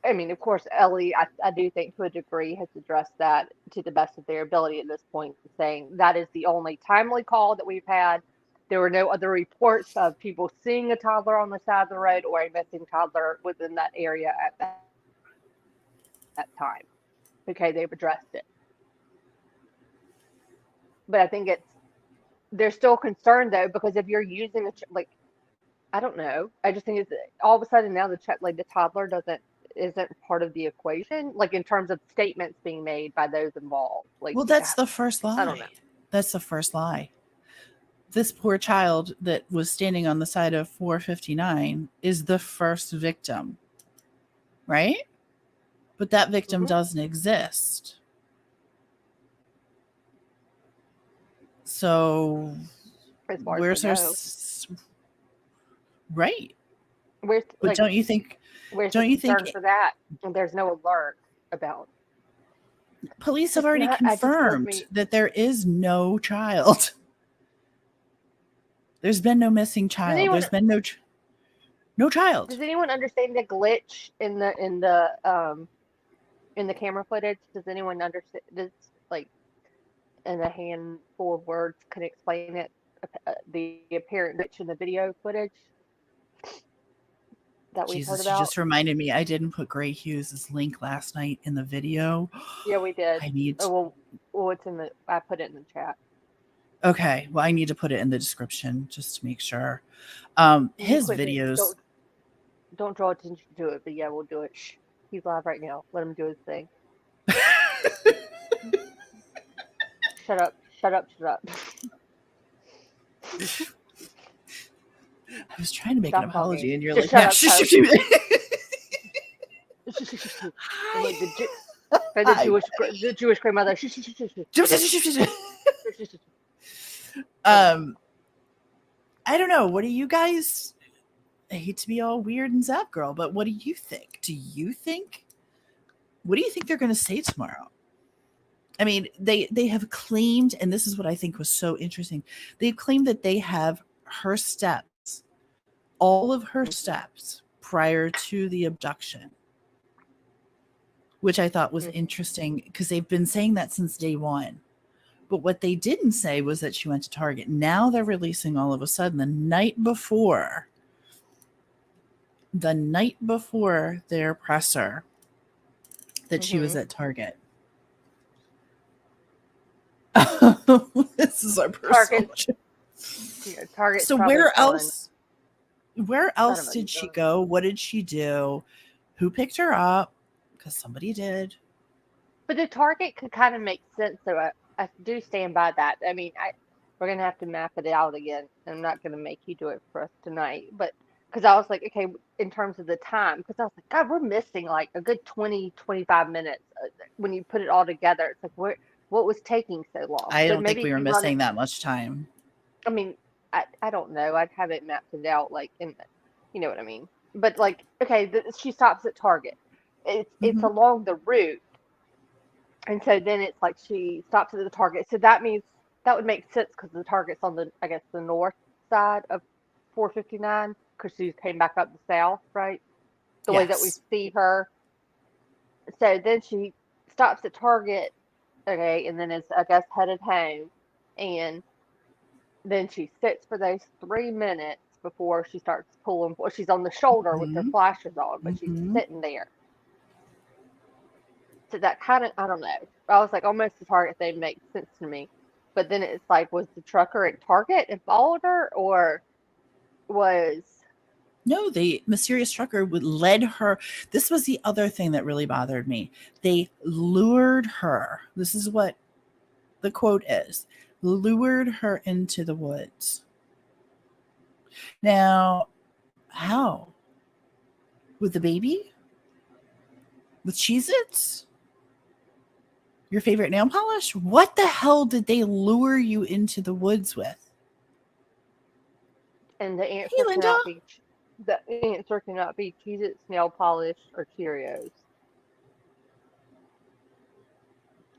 I mean, of course, Ellie, I do think to a degree has addressed that to the best of their ability at this point, saying that is the only timely call that we've had. There were no other reports of people seeing a toddler on the side of the road or a missing toddler within that area at that time. Okay, they've addressed it. But I think they're still concerned though, because if you're using like, I don't know. I just think it's all of a sudden now like the toddler isn't part of the equation, like in terms of statements being made by those involved. Like Well, that's the first I don't know. lie. That's the first lie. This poor child that was standing on the side of 459 is the first victim, right? But that victim Hmm. doesn't exist. So As far as we where's her know, right? where's But like where's the don't you think concern for that? And there's no alert about. police have Just already not. I just feels confirmed me. that there is no child? There's been no missing Does child. anyone There's been no child. does anyone understand the glitch in the camera footage? Does anyone understand? Does like in a handful of words can explain it? The apparent glitch in the video footage that we've heard Jesus, you about. just reminded me. I didn't put Gray Hughes' link last night in the video. Yeah, we did. I need. It's in the. I put it in the chat. Okay, well, I need to put it in the description just to make sure. You His quickly videos. don't draw attention to it, but yeah, we'll do it. Shh. He's live right now. Let him do his thing. Shut up! Shut up! Shut up! I was trying to make an Stop talking. apology, and you're Just like, shut "No, up! Shut up! I'm like Hi. the Jewish grandmother. I don't know. What do you guys? I hate to be all weird and Zap girl, but what do you think? What do you think they're going to say tomorrow? I mean, they have claimed, and this is what I think was so interesting. They've claimed that they have her steps, all of her steps prior to the abduction, which I thought was interesting because they've been saying that since day one. But what they didn't say was that she went to Target. Now they're releasing all of a sudden the night before their presser that she was at Target. This is our personal. Target. So where else did she go? What did she do? Who picked her up? Because somebody did. But the Target could kind of make sense, so I do stand by that. I mean, we're gonna have to map it out again. I'm not gonna make you do it for us tonight, but because I was like, okay, in terms of the time, because I was like, God, we're missing like a good 20-25 minutes when you put it all together. It's like, what was taking so long? I don't think we were missing that much time. I mean, I don't know. I'd have it mapped it out, like, you know what I mean. But like, okay, she stops at Target. It's along the route. And so then it's like she stops at the Target. So that means that would make sense because the Target's on I guess, the north side of 459 because she came back up the south, right? The way that we see her. So then she stops at Target, okay, and then is, I guess, headed home. And then she sits for those 3 minutes before she starts pulling. Well, she's on the shoulder with her flashes on, but she's sitting there. So that kind of, I don't know. I was like, almost the Target thing makes sense to me. But then it's like, was the trucker at Target and followed her, or was... No, the mysterious trucker led her. This was the other thing that really bothered me. They lured her. This is what the quote is. Lured her into the woods. Now, how? With the baby? With CheezIts? Your favorite nail polish? What the hell did they lure you into the woods with? And the answer cannot be CheezIts, nail polish, or Cheerios.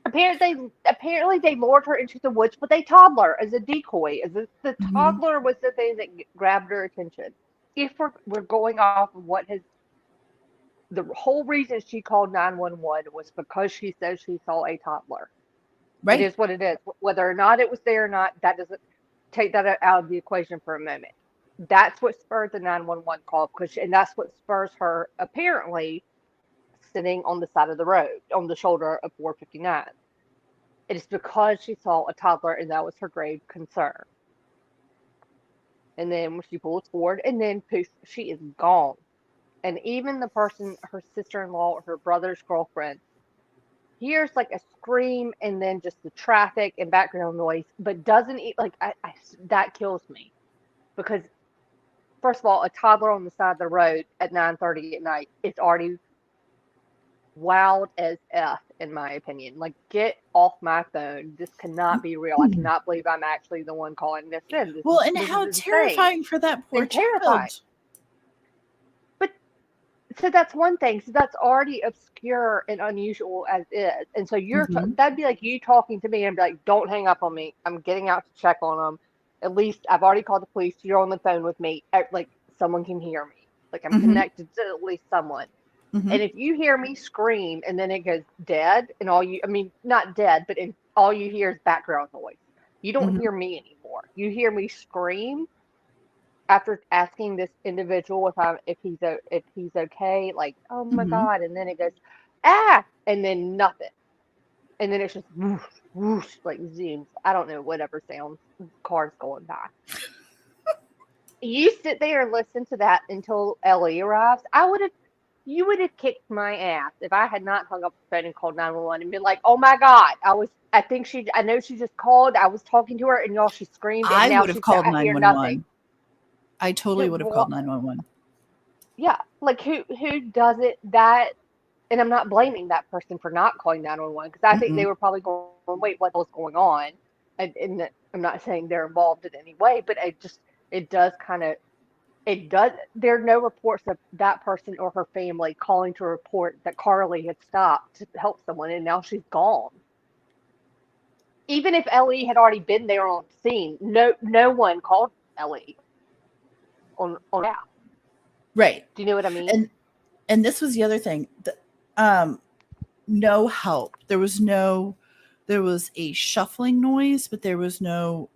Apparently they lured her into the woods with a toddler as a decoy. The toddler was the thing that grabbed her attention. If we're going off of what has... The whole reason she called 911 was because she says she saw a toddler. Right. It is what it is. Whether or not it was there or not, that doesn't take that out of the equation for a moment. That's what spurred the 911 call, and that's what spurs her apparently sitting on the side of the road on the shoulder of 459. It is because she saw a toddler, and that was her grave concern. And then when she pulls forward, and then poof, she is gone. And even the person, her sister-in-law or her brother's girlfriend, hears like a scream and then just the traffic and background noise, but doesn't eat like that kills me. Because first of all, a toddler on the side of the road at 9:30 at night is already wild as F, in my opinion. Like, get off my phone. This cannot be real. I cannot believe I'm actually the one calling this in. How terrifying for that poor child. So that's one thing. So that's already obscure and unusual as is. And so that'd be like you talking to me and be like, don't hang up on me. I'm getting out to check on them. At least I've already called the police. You're on the phone with me. Like, someone can hear me. Like, I'm connected to at least someone. And if you hear me scream and then it goes dead and not dead, but all you hear is background noise. You don't hear me anymore. You hear me scream. After asking this individual if he's okay, like, oh my God, and then it goes, and then nothing, and then it's just whoosh, whoosh, like zooms. I don't know, whatever sounds, cars going by. You sit there and listen to that until Ellie arrives. You would have kicked my ass if I had not hung up the phone and called 911 and been like, oh my God, I know she just called. I was talking to her and y'all, she screamed. And I would have called 911. I totally would have called 911. Yeah, like who does it that? And I'm not blaming that person for not calling 911 because I think they were probably going, wait, what was going on? And I'm not saying they're involved in any way, but there are no reports of that person or her family calling to report that Carlee had stopped to help someone and now she's gone. even if Ellie had already been there on scene, no one called Ellie on yeah. Right. Do you know what I mean? And this was the other thing. No help. There was a shuffling noise, but there was no,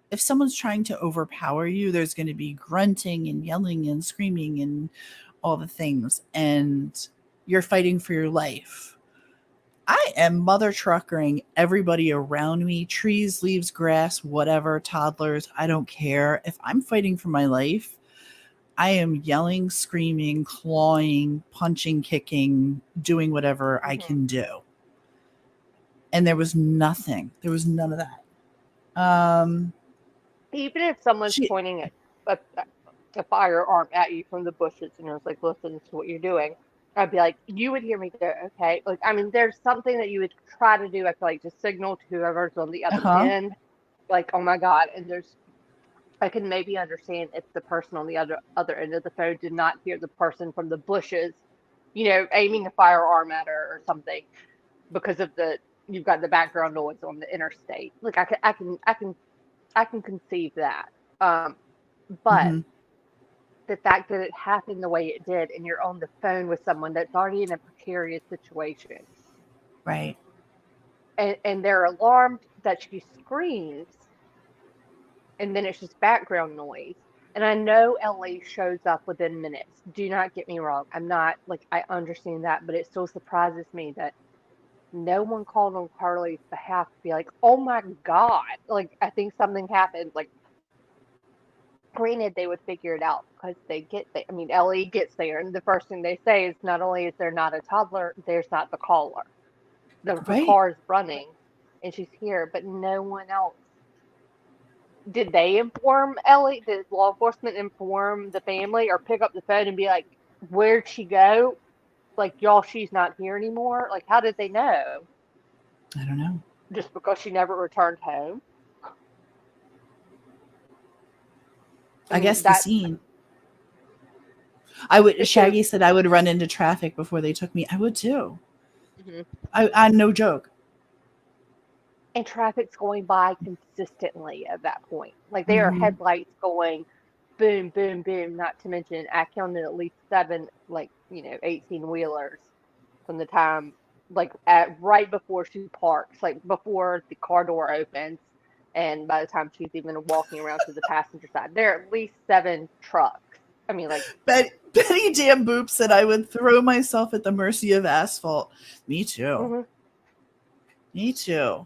if someone's trying to overpower you, there's going to be grunting and yelling and screaming and all the things, and you're fighting for your life. I am mother truckering everybody around me, trees, leaves, grass, whatever, toddlers. I don't care. If I'm fighting for my life, I am yelling, screaming, clawing, punching, kicking, doing whatever I can do. And there was nothing. There was none of that. Even if someone's pointing a firearm at you from the bushes and you're like, listen to what you're doing, I'd be like, you would hear me go, okay. Like, I mean, there's something that you would try to do, I feel like, just signal to whoever's on the other end. Like, oh my God. And I can maybe understand if the person on the other end of the phone did not hear the person from the bushes, aiming a firearm at her or something because of you've got the background noise on the interstate. Like I can conceive that. But the fact that it happened the way it did, and you're on the phone with someone that's already in a precarious situation, right? And they're alarmed that she screams, and then it's just background noise. And I know Ellie shows up within minutes. Do not get me wrong. I'm not like, I understand that, but it still surprises me that no one called on Carlee's behalf to be like, oh my God, like I think something happened. Like, granted, they would figure it out because they get there. I mean, Ellie gets there, and the first thing they say is, not only is there not a toddler, there's not the caller. The car's running, and she's here, but no one else. Did they inform Ellie? Did law enforcement inform the family or pick up the phone and be like, where'd she go? Like, y'all, she's not here anymore? Like, how did they know? I don't know. Just because she never returned home? I guess the scene. Shaggy said I would run into traffic before they took me. I would too. I no joke. And traffic's going by consistently at that point. Like, there are headlights going boom, boom, boom. Not to mention, I counted at least 7, 18-wheelers from the time, right before she parks, like before the car door opens. And by the time she's even walking around to the passenger side, there are at least 7 trucks. I mean, like, Betty Damn Boop said I would throw myself at the mercy of asphalt. Me too. Me too.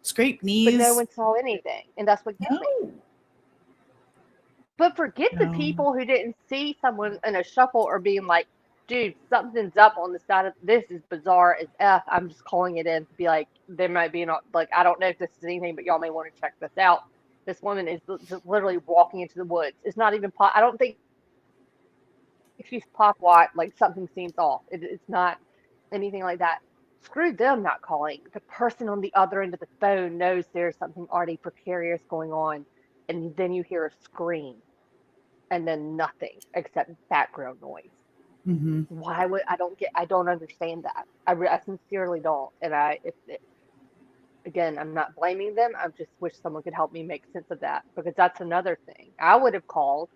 Scrape knees. But no one saw anything, and that's what gets me. But forget the people who didn't see someone in a shuffle or being like, dude, something's up on the side of this is bizarre as F. I'm just calling it in to be like, there might be I don't know if this is anything, but y'all may want to check this out. This woman is literally walking into the woods. It's not even I don't think she's pop-watt, like something seems off. It's not anything like that. Screw them not calling. The person on the other end of the phone knows there's something already precarious going on, and then you hear a scream, and then nothing except background noise. Why would I don't understand that. I sincerely don't. And again, I'm not blaming them. I just wish someone could help me make sense of that, because that's another thing. I would have called.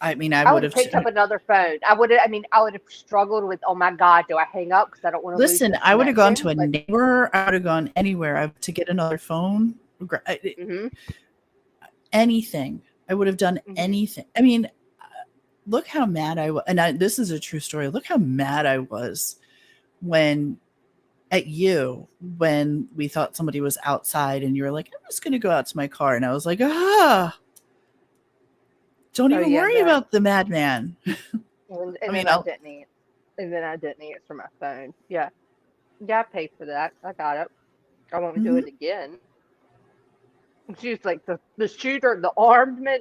I mean, I would have picked up another phone. I would have struggled with, oh my God, do I hang up because I don't want to listen? I would have gone to a neighbor. I would have gone anywhere to get another phone. Anything. I would have done anything. I mean, look how mad I was. And this is a true story. Look how mad I was when we thought somebody was outside and you were like, I'm just going to go out to my car. And I was like, don't even worry about the madman. And then I didn't answer my phone. Yeah. Yeah, I paid for that. I got it. I won't do it again. She's like the shooter, the armed man.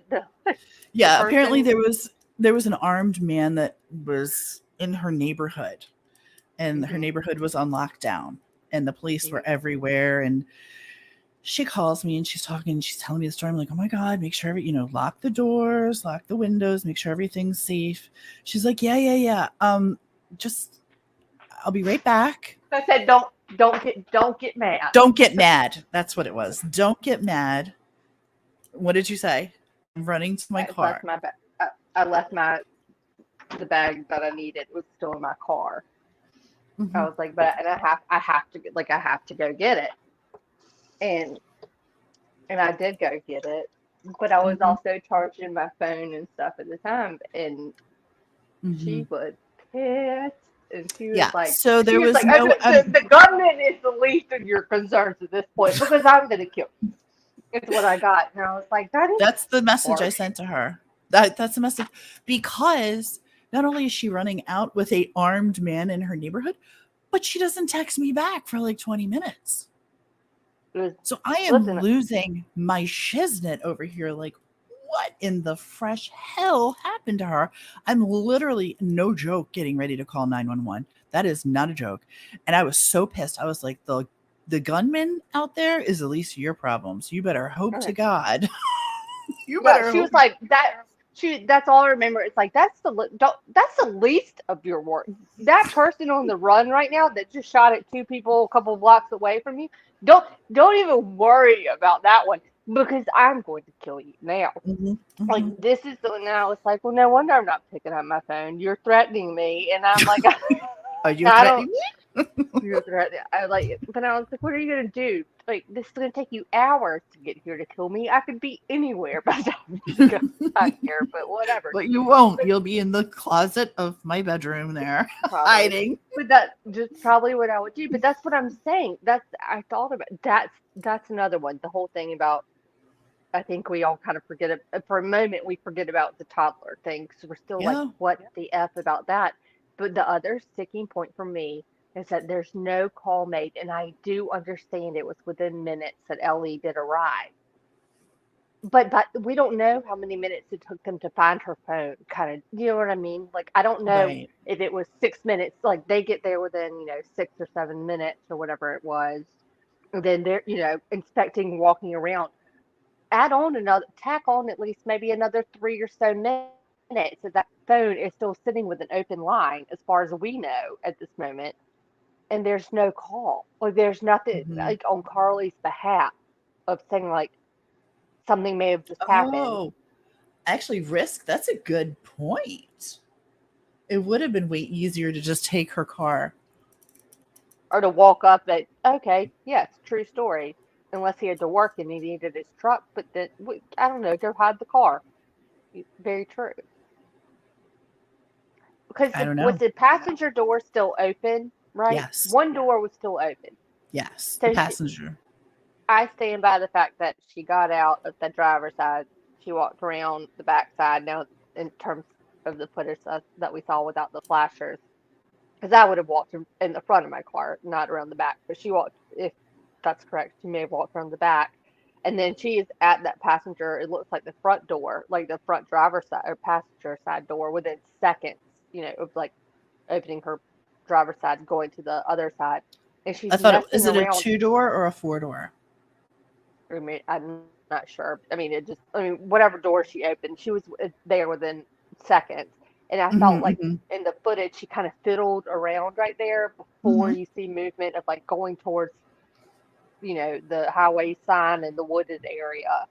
Apparently there was an armed man that was in her neighborhood, and her neighborhood was on lockdown, and the police were everywhere. And she calls me and she's telling me the story. I'm like, oh my God, make sure lock the doors, lock the windows, make sure everything's safe. She's like, yeah. Just, I'll be right back. I said, don't Don't get mad. Don't get mad. That's what it was. Don't get mad. What did you say? I'm running to my I car. left my I left the bag that I needed was still in my car. Mhm. I was like, but and I have to go get it. And I did go get it. But I was Mhm. also charging my phone and stuff at the time, and she Mhm. was pissed. And Yeah. So there she was was like, no. the gunman is the least of your concerns at this point because I'm gonna kill you. It's what I got, and I was like, that is That's the message I harsh. sent to her. That's the message, because not only is she running out with a armed man in her neighborhood, but she doesn't text me back for like 20 minutes. It was, So I am listen, losing my shiznit over here. Like, what in the fresh hell happened to her? I'm literally, no joke, getting ready to call 911. That is not a joke. And I was so pissed. I was like, the gunman out there is the least of your problems. You better hope to God. You yeah, better she was hope. like that. That's all I remember. It's like that's the least of your work. That person on the run right now that just shot at two people a couple blocks away from you. Don't even worry about that one because I'm going to kill you now. Mhm, Like mhm. this is the now. It's like, well, no wonder I'm not picking up my phone. You're threatening me, and I'm like, Are you I don't. threatening me? You're threatening. I like, but I was like, what are you gonna do? Like, this is gonna take you hours to get here to kill me. I could be anywhere by the time you got here, but whatever. But you won't. But You'll be in the closet of my bedroom there, probably, hiding. but that just probably what I would do. But that's what I'm saying. I thought about that's another one. The whole thing about I think we all kind of forget it for a moment. We forget about the toddler thing because we're still like, Yeah. what the f about that? But the other sticking point for me is that there's no call made, and I do understand it was within minutes that Ellie did arrive. But we don't know how many minutes it took them to find her phone. Kind of, you know what I mean? Like I don't know Right. if it was 6 minutes. Like they get there within 6 or 7 minutes or whatever it was. And then they're inspecting, walking around tack on at least maybe another 3 or so minutes so that phone is still sitting with an open line as far as we know at this moment, and there's no call or there's nothing Mhm. like on Carlee's behalf of saying like something may have just happened Oh, actually, Risk, that's a good point. It would have been way easier to just take her car. or to walk up that okay, yes, true story, unless he had to work and he needed his truck, but then I don't know, go hide the car. Very true. Because I don't was know. the passenger door still open, right? Yes. One door was still open. Yes. The So passenger. I stand by the fact that she got out of the driver's side. She walked around the back side. Now, in terms of the footage that we saw without the flashers, because I would have walked in the front of my car, not around the back. But she walked, if that's correct, she may have walked around the back. And then she is at that passenger. It looks like the front door, like the front driver's side or passenger side door, within seconds, of like opening her driver's side, going to the other side, and I she's thought it messing is it a around. 2-door or a 4-door? I mean, I'm not sure. I mean, whatever door she opened, she was there within seconds. And I felt Mhm, like mhm, in the footage, she kind of fiddled around right there before mhm. you see movement of like going towards, the highway sign and the wooded area.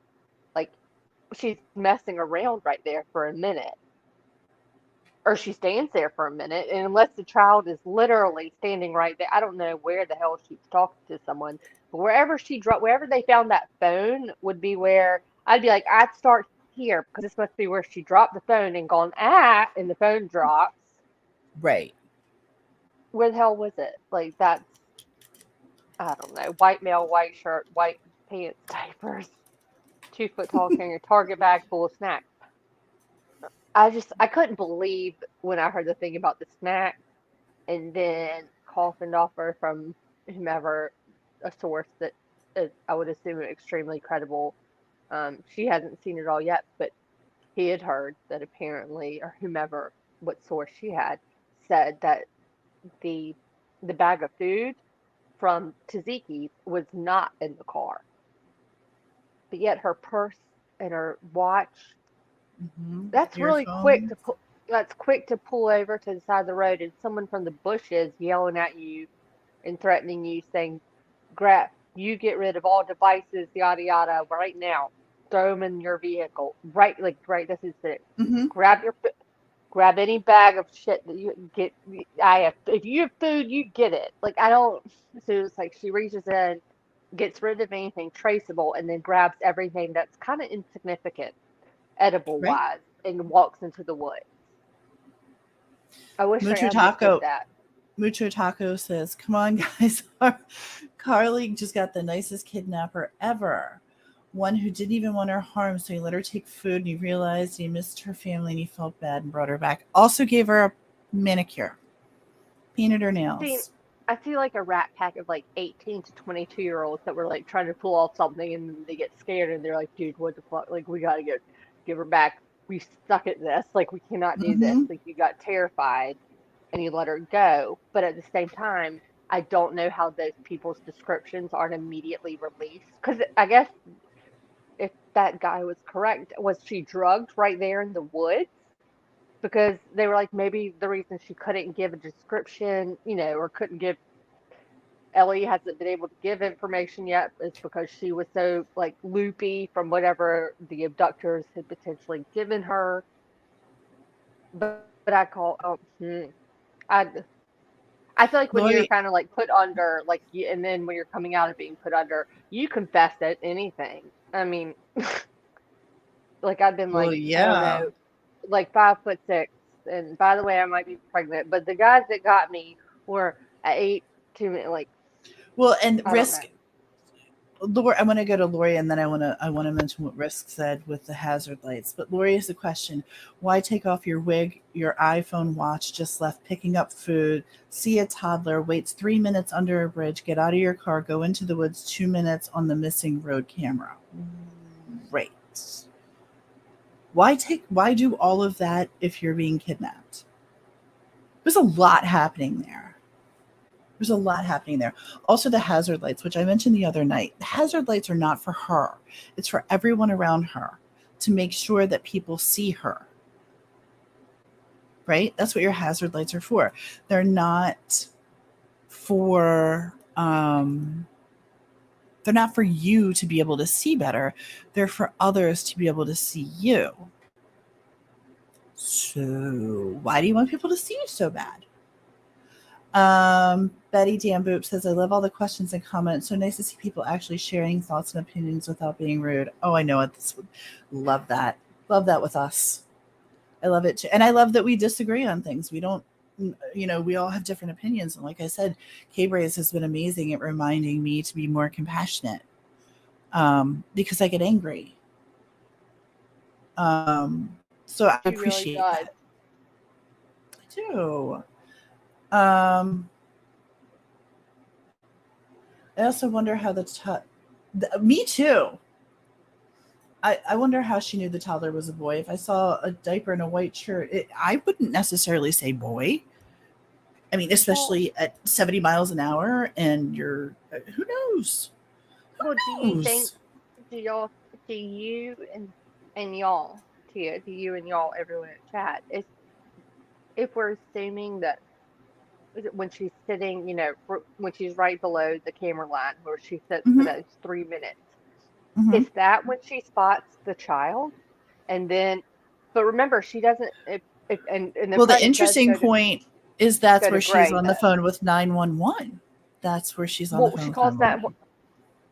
Like she's messing around right there for a minute. Or she stands there for a minute, and unless the child is literally standing right there, I don't know where the hell she's talking to someone. But wherever they found that phone would be where I'd be like, I'd start here because this must be where she dropped the phone and gone and the phone drops. Right. Where the hell was it? Like that's I don't know. White male, white shirt, white pants, diapers, 2 foot tall, carrying a Target bag full of snacks. I couldn't believe when I heard the thing about the snacks and then coughed offer from whomever, a source that I would assume extremely credible. She hasn't seen it all yet, but he had heard that apparently, or whomever, what source she had, said that the the bag of food from Taziki's was not in the car, but yet her purse and her watch. Mhm. That's really quick Earphones. to pull. That's quick to pull over to the side of the road, and someone from the bushes yelling at you and threatening you, saying, "Grab, you get rid of all devices, yada yada, right now. Throw them in your vehicle, right? Like, right. This is it. Mm-hmm. Grab any bag of shit that you get. If you have food, you get it. Like, I don't." So it's like she reaches in, gets rid of anything traceable, and then grabs everything that's kind of insignificant, edible Right. wise, and walks into the woods. I wish I Mucho understood Taco. that. Mucho Taco says, "Come on, guys. Carlee just got the nicest kidnapper ever. One who didn't even want her harm, so he let her take food and he realized he missed her family and he felt bad and brought her back. Also gave her a manicure, painted her See, nails." I see like a rat pack of like 18 to 22-year-olds that were like trying to pull off something and then they get scared and they're like, dude, what the fuck? Like, we gotta give her back. We suck at this. Like, we cannot do this. Mm-hmm. Like, you got terrified and you let her go. But at the same time, I don't know how those people's descriptions aren't immediately released. Because I guess if that guy was correct, was she drugged right there in the woods? Because they were like, maybe the reason she couldn't give a description, or couldn't give Ellie hasn't been able to give information yet is because she was so like loopy from whatever the abductors had potentially given her. But I call I I feel like when you're Lori, kind of like put under like and then when you're coming out of being put under, you confess at anything. I mean, like I've been well, like I don't yeah. know, like 5'6", and by the way, I might be pregnant, but the guys that got me were at 8 2 like Well, and I don't know. Risk, Lori, I want to go to Lori, and then I want to mention what Risk said with the hazard lights. But Lori has a question: why take off your wig? Your iPhone watch just left picking up food. See a toddler waits 3 minutes under a bridge. Get out of your car. Go into the woods. 2 minutes on the missing road camera. Right. Why do all of that if you're being kidnapped? There's a lot happening there. There's a lot happening there. Also, the hazard lights, which I mentioned the other night. The hazard lights are not for her. It's for everyone around her to make sure that people see her. Right? That's what your hazard lights are for. They're not for they're not for you to be able to see better. They're for others to be able to see you. So, why do you want people to see you so bad? Betty Damboop says, "I love all the questions and comments. So nice to see people actually sharing thoughts and opinions without being rude." Oh, I know it. Love that. Love that with us. I love it too. And I love that we disagree on things. We don't, we all have different opinions. And like I said, K-Braze has been amazing at reminding me to be more compassionate because I get angry. So I She really appreciate does. that. I do. Um, I also wonder how me too. I wonder how she knew the toddler was a boy. If I saw a diaper and a white shirt, I wouldn't necessarily say boy. I mean, Well, especially at 70 miles an hour and you're, who knows? well, do Who you think knows? do y'all do you and y'all Tia, do you and y'all everyone in chat is if we're assuming that when she's sitting, when she's right below the camera line where she sits for Mm-hmm, those 3 minutes, mm-hmm. is that when she spots the child? And then, but remember, she doesn't. If and the Well, the credit does interesting point is that's go to where she's Gray on the though. phone with 911. That's where she's on the Well, phone she with calls that, 911.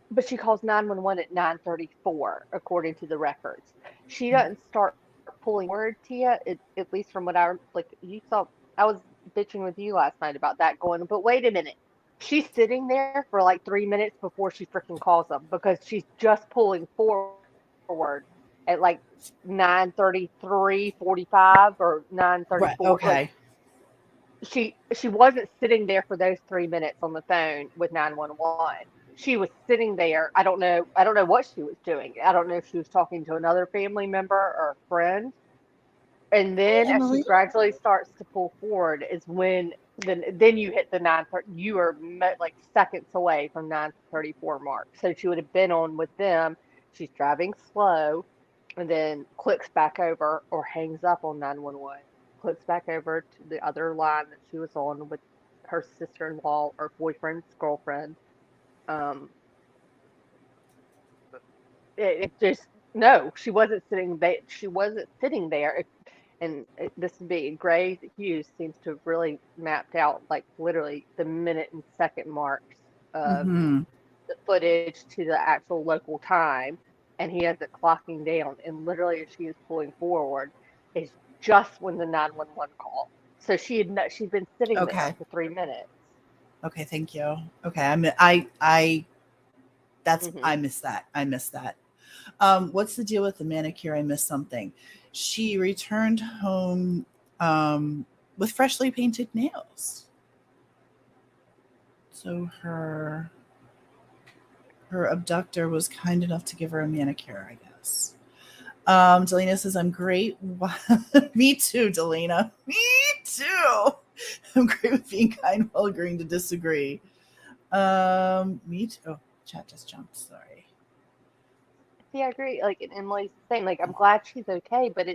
but she calls 911 at 9:34 according to the records. She doesn't start pulling forward, Tia. At least from what I like, you saw. I was bitching with you last night about that going, but wait a minute. She's sitting there for like 3 minutes before she freaking calls them because she's just pulling forward at like 9:33:45 or Right. 9:34. Like Okay. she wasn't sitting there for those 3 minutes on the phone with 911. She was sitting there. I don't know what she was doing. I don't know if she was talking to another family member or a friend. And Hi, then as she Emily. gradually starts to pull forward is when then you hit the 9:30. You are like seconds away from 9:34 mark. So she would have been on with them. She's driving slow and then clicks back over or hangs up on 911, clicks back over to the other line that she was on with her sister-in-law or boyfriend's girlfriend. Um, it just no, she wasn't sitting there. She wasn't sitting there. This would be Gray Hughes seems to have really mapped out like literally the minute and second marks of Mm-hmm. the footage to the actual local time, and he has it clocking down. And literally, as she is pulling forward, is just when the 911 call. So she'd been sitting there Okay. for 3 minutes. Okay. Thank you. Okay. I missed that. I missed that. What's the deal with the manicure? I missed something. She returned home with freshly painted nails. So her abductor was kind enough to give her a manicure, I guess. Delina says, I'm great. Me too, Delina. Me too. I'm great with being kind while agreeing to disagree. Me too. Oh, chat just jumped. Sorry. See, I agree. Like, and Emily's saying, like, I'm glad she's okay, but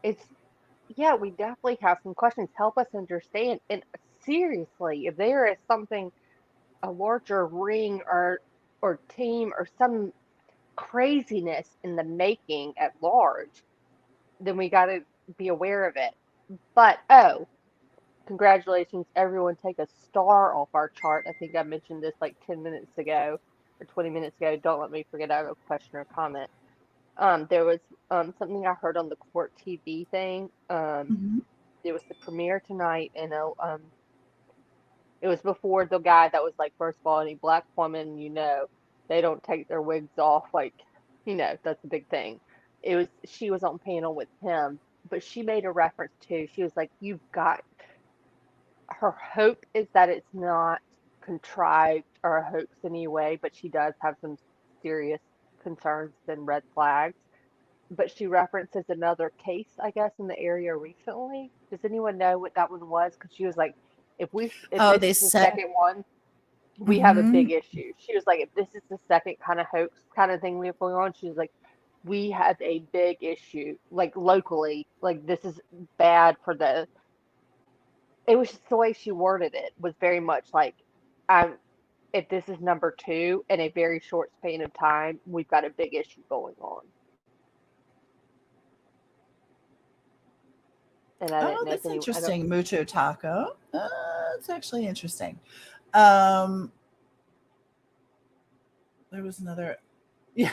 it's, yeah, we definitely have some questions. Help us understand. And seriously, if there is something, a larger ring or team or some craziness in the making at large, then we got to be aware of it. But oh, congratulations, everyone! Take a star off our chart. I think I mentioned this like 10 minutes ago or 20 minutes ago. Don't let me forget. I have a question or comment. There was something I heard on the court TV thing. Mm-hmm. It was the premiere tonight, and it was before the guy that was like, first of all, any black woman, they don't take their wigs off. Like, that's a big thing. She was on panel with him, but she made a reference to, she was like, her hope is that it's not contrived or a hoax anyway, but she does have some serious concerns and red flags. But she references another case, I guess, in the area recently. Does anyone know what that one was? Because she was like, if Oh, this they is the said. second one, we have a Mm-hmm. big issue. She was like, if this is the second kind of hoax kind of thing we have going on, she was like, we have a big issue, like locally, like this is bad for the. It was just the way she worded it was very much like, I'm. If this is number two in a very short span of time, we've got a big issue going on. And I didn't Oh, know if that's anyone. I don't. interesting. Mucho taco. It's actually interesting. Um, there was another. Yeah,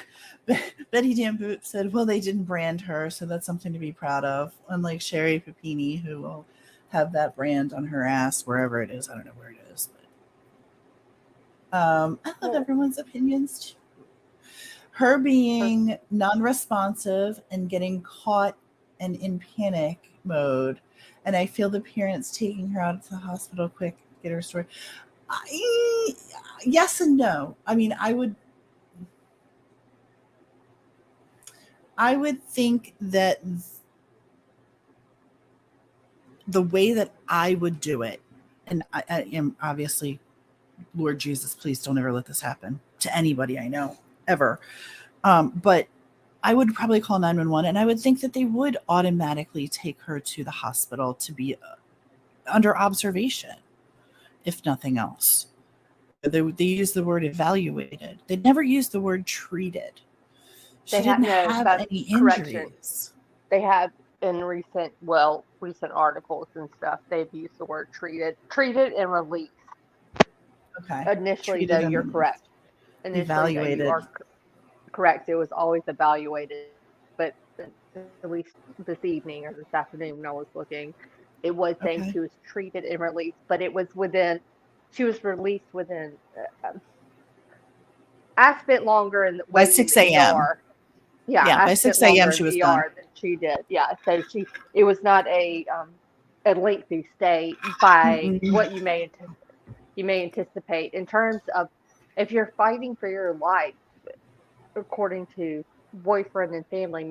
Betty Damboot said, "Well, they didn't brand her, so that's something to be proud of." Unlike Sherry Papini, who will have that brand on her ass wherever it is. I don't know where it is, but I love Well, everyone's opinions too. Her being non-responsive and getting caught and in panic mode, and I feel the parents taking her out to the hospital quick, get her story. I, yes and no. I mean, I would think that the way that I would do it, and I am obviously, Lord Jesus, please don't ever let this happen to anybody I know ever. But I would probably call 911, and I would think that they would automatically take her to the hospital to be under observation, if nothing else. They use the word evaluated. They never use the word treated. She they have didn't no, have that's any correction. injuries. They have in recent articles and stuff, they've used the word treated and released. Okay. Initially, though, Treated you're and correct. Initially, though, you evaluated. are correct. It was always evaluated, but at least this evening or this afternoon when I was looking, it was saying Okay. she was treated and released, but it was within, she was released within. I spent longer in By waiting in 6 the a.m. ER. Yeah, Yeah, I by spent 6 a.m. longer in she was the done. ER than she did. Yeah, so it was not a lengthy stay by Mm-mm. what you may anticipate in terms of if you're fighting for your life, according to boyfriend and family,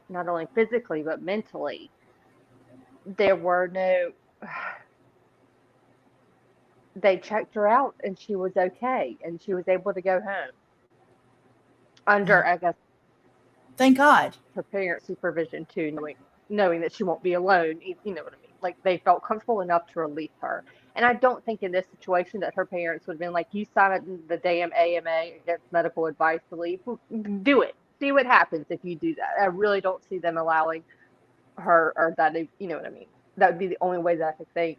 not only physically but mentally, there were no. They checked her out and she was okay and she was able to go home under, I guess, Thank God. her parents' supervision too, knowing that she won't be alone. You know what I mean? Like they felt comfortable enough to release her. And I don't think in this situation that her parents would have been like, you signed the damn AMA against medical advice to leave. Do it. See what happens if you do that. I really don't see them allowing her, or that, you know what I mean? That would be the only way that I could think.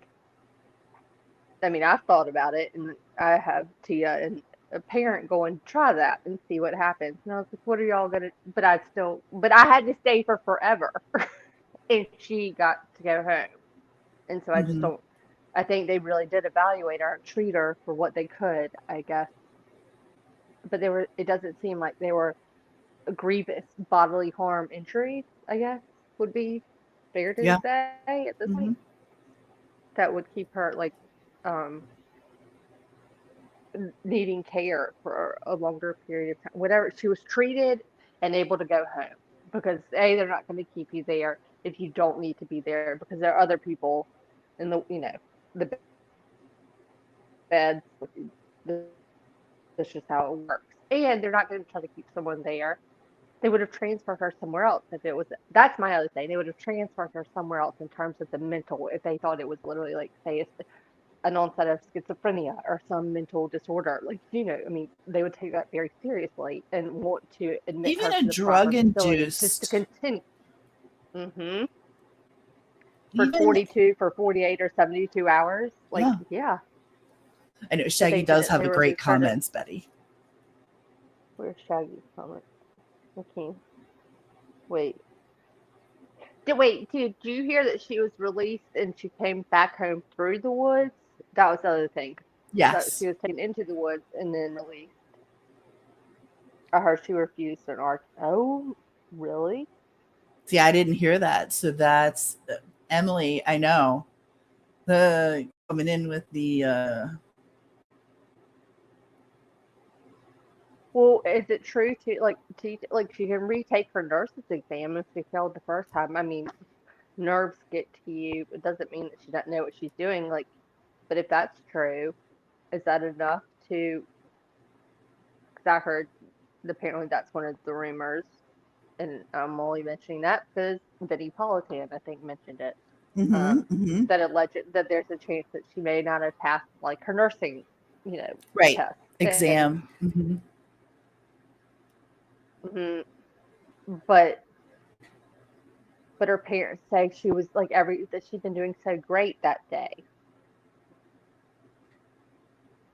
I mean, I've thought about it, and I have Tia and a parent going, try that and see what happens. And I was like, what are y'all gonna? But I had to stay for forever, and she got to go home. And so I just Mhm. don't. I think they really did evaluate her and treat her for what they could, I guess. But they were. It doesn't seem like they were grievous bodily harm injuries, I guess would be fair to Yeah. say at this point. Mhm. That would keep her like um needing care for a longer period of time. Whatever, she was treated and able to go home because they're not going to keep you there if you don't need to be there because there are other people in the the beds. That's just how it works. And they're not going to try to keep someone there. They would have transferred her somewhere else if it was. That's my other thing. They would have transferred her somewhere else in terms of the mental if they thought it was literally like say an onset of schizophrenia or some mental disorder. Like, I mean, they would take that very seriously and want to admit Even her a to the proper drug facility just to induced, continue. Hmm. For even 42, for 48 or 72 hours. Like, yeah. yeah. I know But Shaggy they does didn't. have They a great released her to. comments, Betty. Where's Shaggy's comment? Okay. Wait. Did you hear that she was released and she came back home through the woods? That was the other thing. So she Yes. was taken into the woods and then released. I heard she refused an arc. Oh, really? See, I didn't hear that. So that's Emily. I know the coming in with the Well, is it true like she can retake her nurse's exam if she failed the first time? I mean, nerves get to you. It doesn't mean that she doesn't know what she's doing. Like, but if that's true, is that enough to? Because I heard apparently that's one of the rumors, and I'm only mentioning that because Betty Politan I think mentioned it. mhm, mhm. That that there's a chance that she may not have passed like her nursing, Right test. And exam. Mhm. mhm, but her parents say she was like that she'd been doing so great that day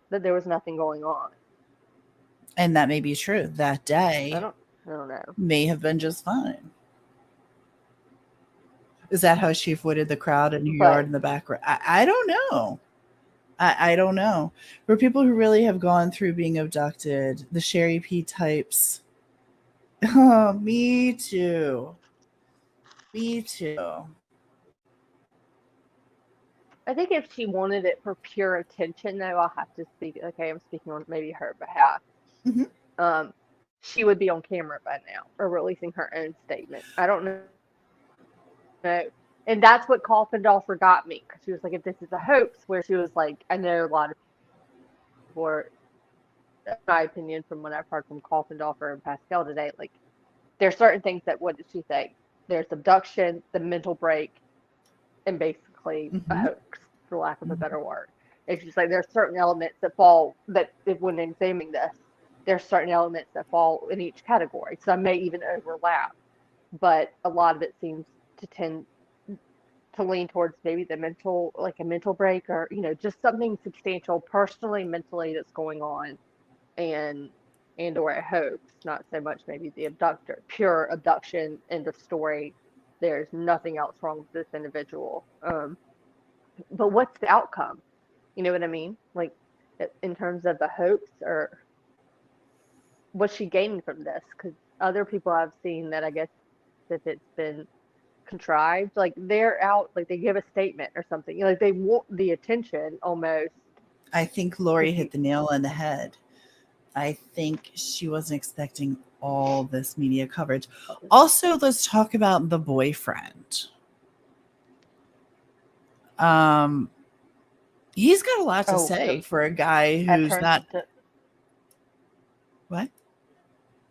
that there was nothing going on. And that may be true. That I day don't I don't know. may have been just fine. Is that how she avoided the crowd in New Yard But in the background? I don't know. I don't know. For people who really have gone through being abducted, the Sherry P types. Oh, me too. Me too. I think if she wanted it for pure attention, though, I'll have to speak. Okay, I'm speaking on maybe her behalf. Hmm. Um, she would be on camera by now or releasing her own statement. I don't know. And that's what Coffindolfer got me because she was like, if this is a hoax, where she was like, I know a lot of people are, in my opinion, from what I've heard from Coffindolfer and Pascal today, like, there's certain things that, what did she say? There's abduction, the mental break, and basically a Hmm. hoax, for lack of a better word. It's just like there's certain elements that fall that if when examining this, there's certain elements that fall in each category. So I may even overlap, but a lot of it seems to tend to lean towards maybe the mental, like a mental break, or just something substantial personally, mentally that's going on, and or a hoax, not so much maybe the abductor, pure abduction, end of story. There's nothing else wrong with this individual. But what's the outcome? You know what I mean? Like in terms of the hoax, or what's she gaining from this? Because other people I've seen that I guess if it's been contrived, like they're out, like they give a statement or something. Like they want the attention almost. I think Lori If hit you, the nail on the head. I think she wasn't expecting all this media coverage. Also, let's talk about the boyfriend. Um, he's got a lot to oh, say for a guy I who's turned not to what?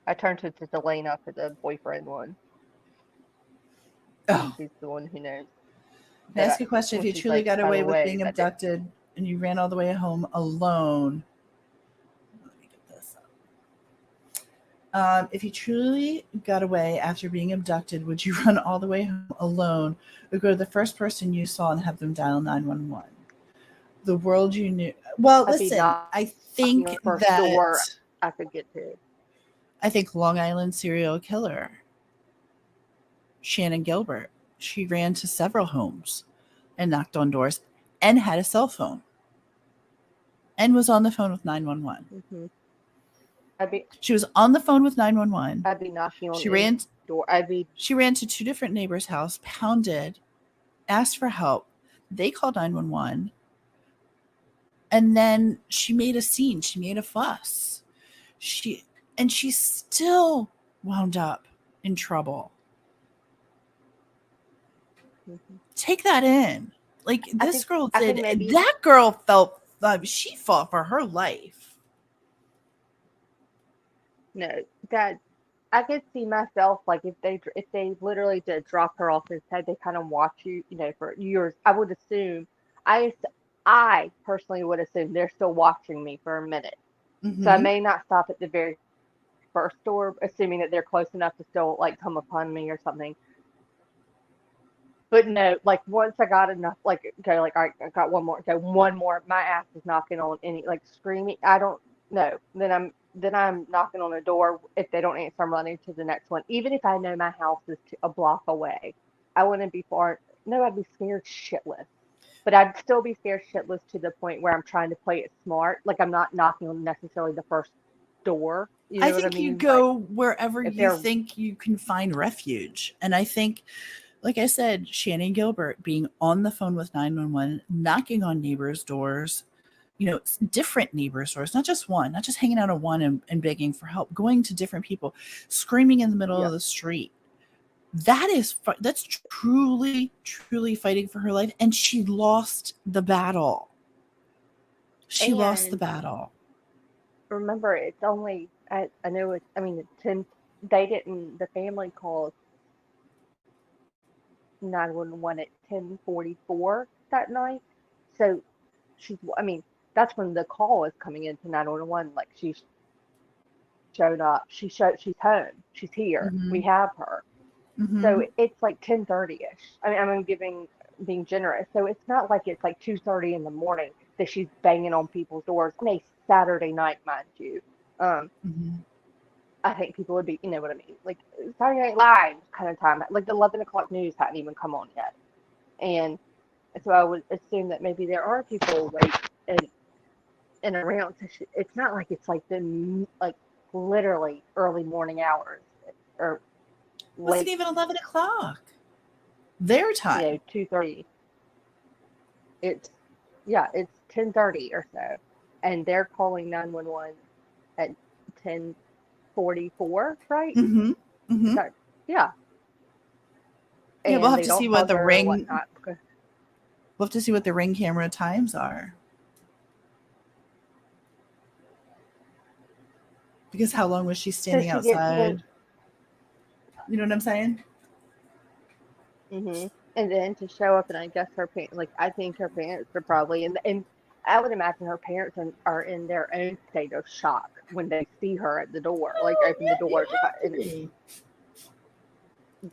I turned to Delana for the boyfriend one. Oh, She's the one who knows can I that ask you a question? If when you she's truly like, got by the away with way, being that did. abducted and you ran all the way home alone. Let me get this up. If you truly got away after being abducted, would you run all the way home alone or go to the first person you saw and have them dial 911? The world you knew. Well, I'd be listen, knocking I think on the first door that I could get to. I think Long Island serial killer Shannon Gilbert, she ran to several homes and knocked on doors and had a cell phone and was on the phone with 911. Mm-hmm. She was on the phone with 911. I'd be knocking on She ran door. She ran to two different neighbors' house, pounded, asked for help. They called 911. And then she made a scene. She made a fuss. She still wound up in trouble. Mm-hmm. Take that in. Like this girl did. That girl felt she fought for her life. No, that I could see myself like if they literally did drop her off and said they kind of watch you, for years. I would assume I personally would assume they're still watching me for a minute. Mm-hmm. So I may not stop at the very first door, assuming that they're close enough to still like come upon me or something. But no, like once I got enough, like okay, like I got one more, my ass is knocking on any like screaming. I don't know. Then I'm knocking on a door. If they don't answer, I'm running to the next one. Even if I know my house is a block away, I wouldn't be far. No, I'd be scared shitless. But I'd still be scared shitless to the point where I'm trying to play it smart. Like I'm not knocking on necessarily the first door. You know I think what I mean? you go wherever if you think you can find refuge. And I think, like I said, Shannon Gilbert being on the phone with 911, knocking on neighbors' doors, different neighbors' doors, not just one, not just hanging out at one and begging for help, going to different people, screaming in the middle of the street. That's truly, truly fighting for her life. And she lost the battle. Lost the battle. Remember, it's only, I know it's, it's 10, the family called 911 at 10:44 that night. So that's when the call is coming into 911. Like she showed up. She's home. She's here. Mm-hmm. We have her. Mm-hmm. So it's like 10:30ish. I'm being generous. So it's not like it's like 2:30 in the morning that she's banging on people's doors on a Saturday night, mind you. Mm-hmm. I think people would be, you know what I mean? Like Saturday Night Live kind of time. Like the 11 o'clock news hadn't even come on yet. And so I would assume that maybe there are people awake and around. So it's not like it's like literally early morning hours or was it even 11 o'clock their time? 2:30. It's 10:30 or so, and they're calling 911 at 10:44, right? Mm-hmm. Mm-hmm. Yeah. Yeah, we'll have to see what the ring. We'll have to see what the Ring camera times are. Because how long was she standing outside? You know what I'm saying? Mm-hmm. And then to show up, and I guess her parents, I think her parents are probably, and I would imagine her parents are in their own state of shock when they see her at the door, open the door.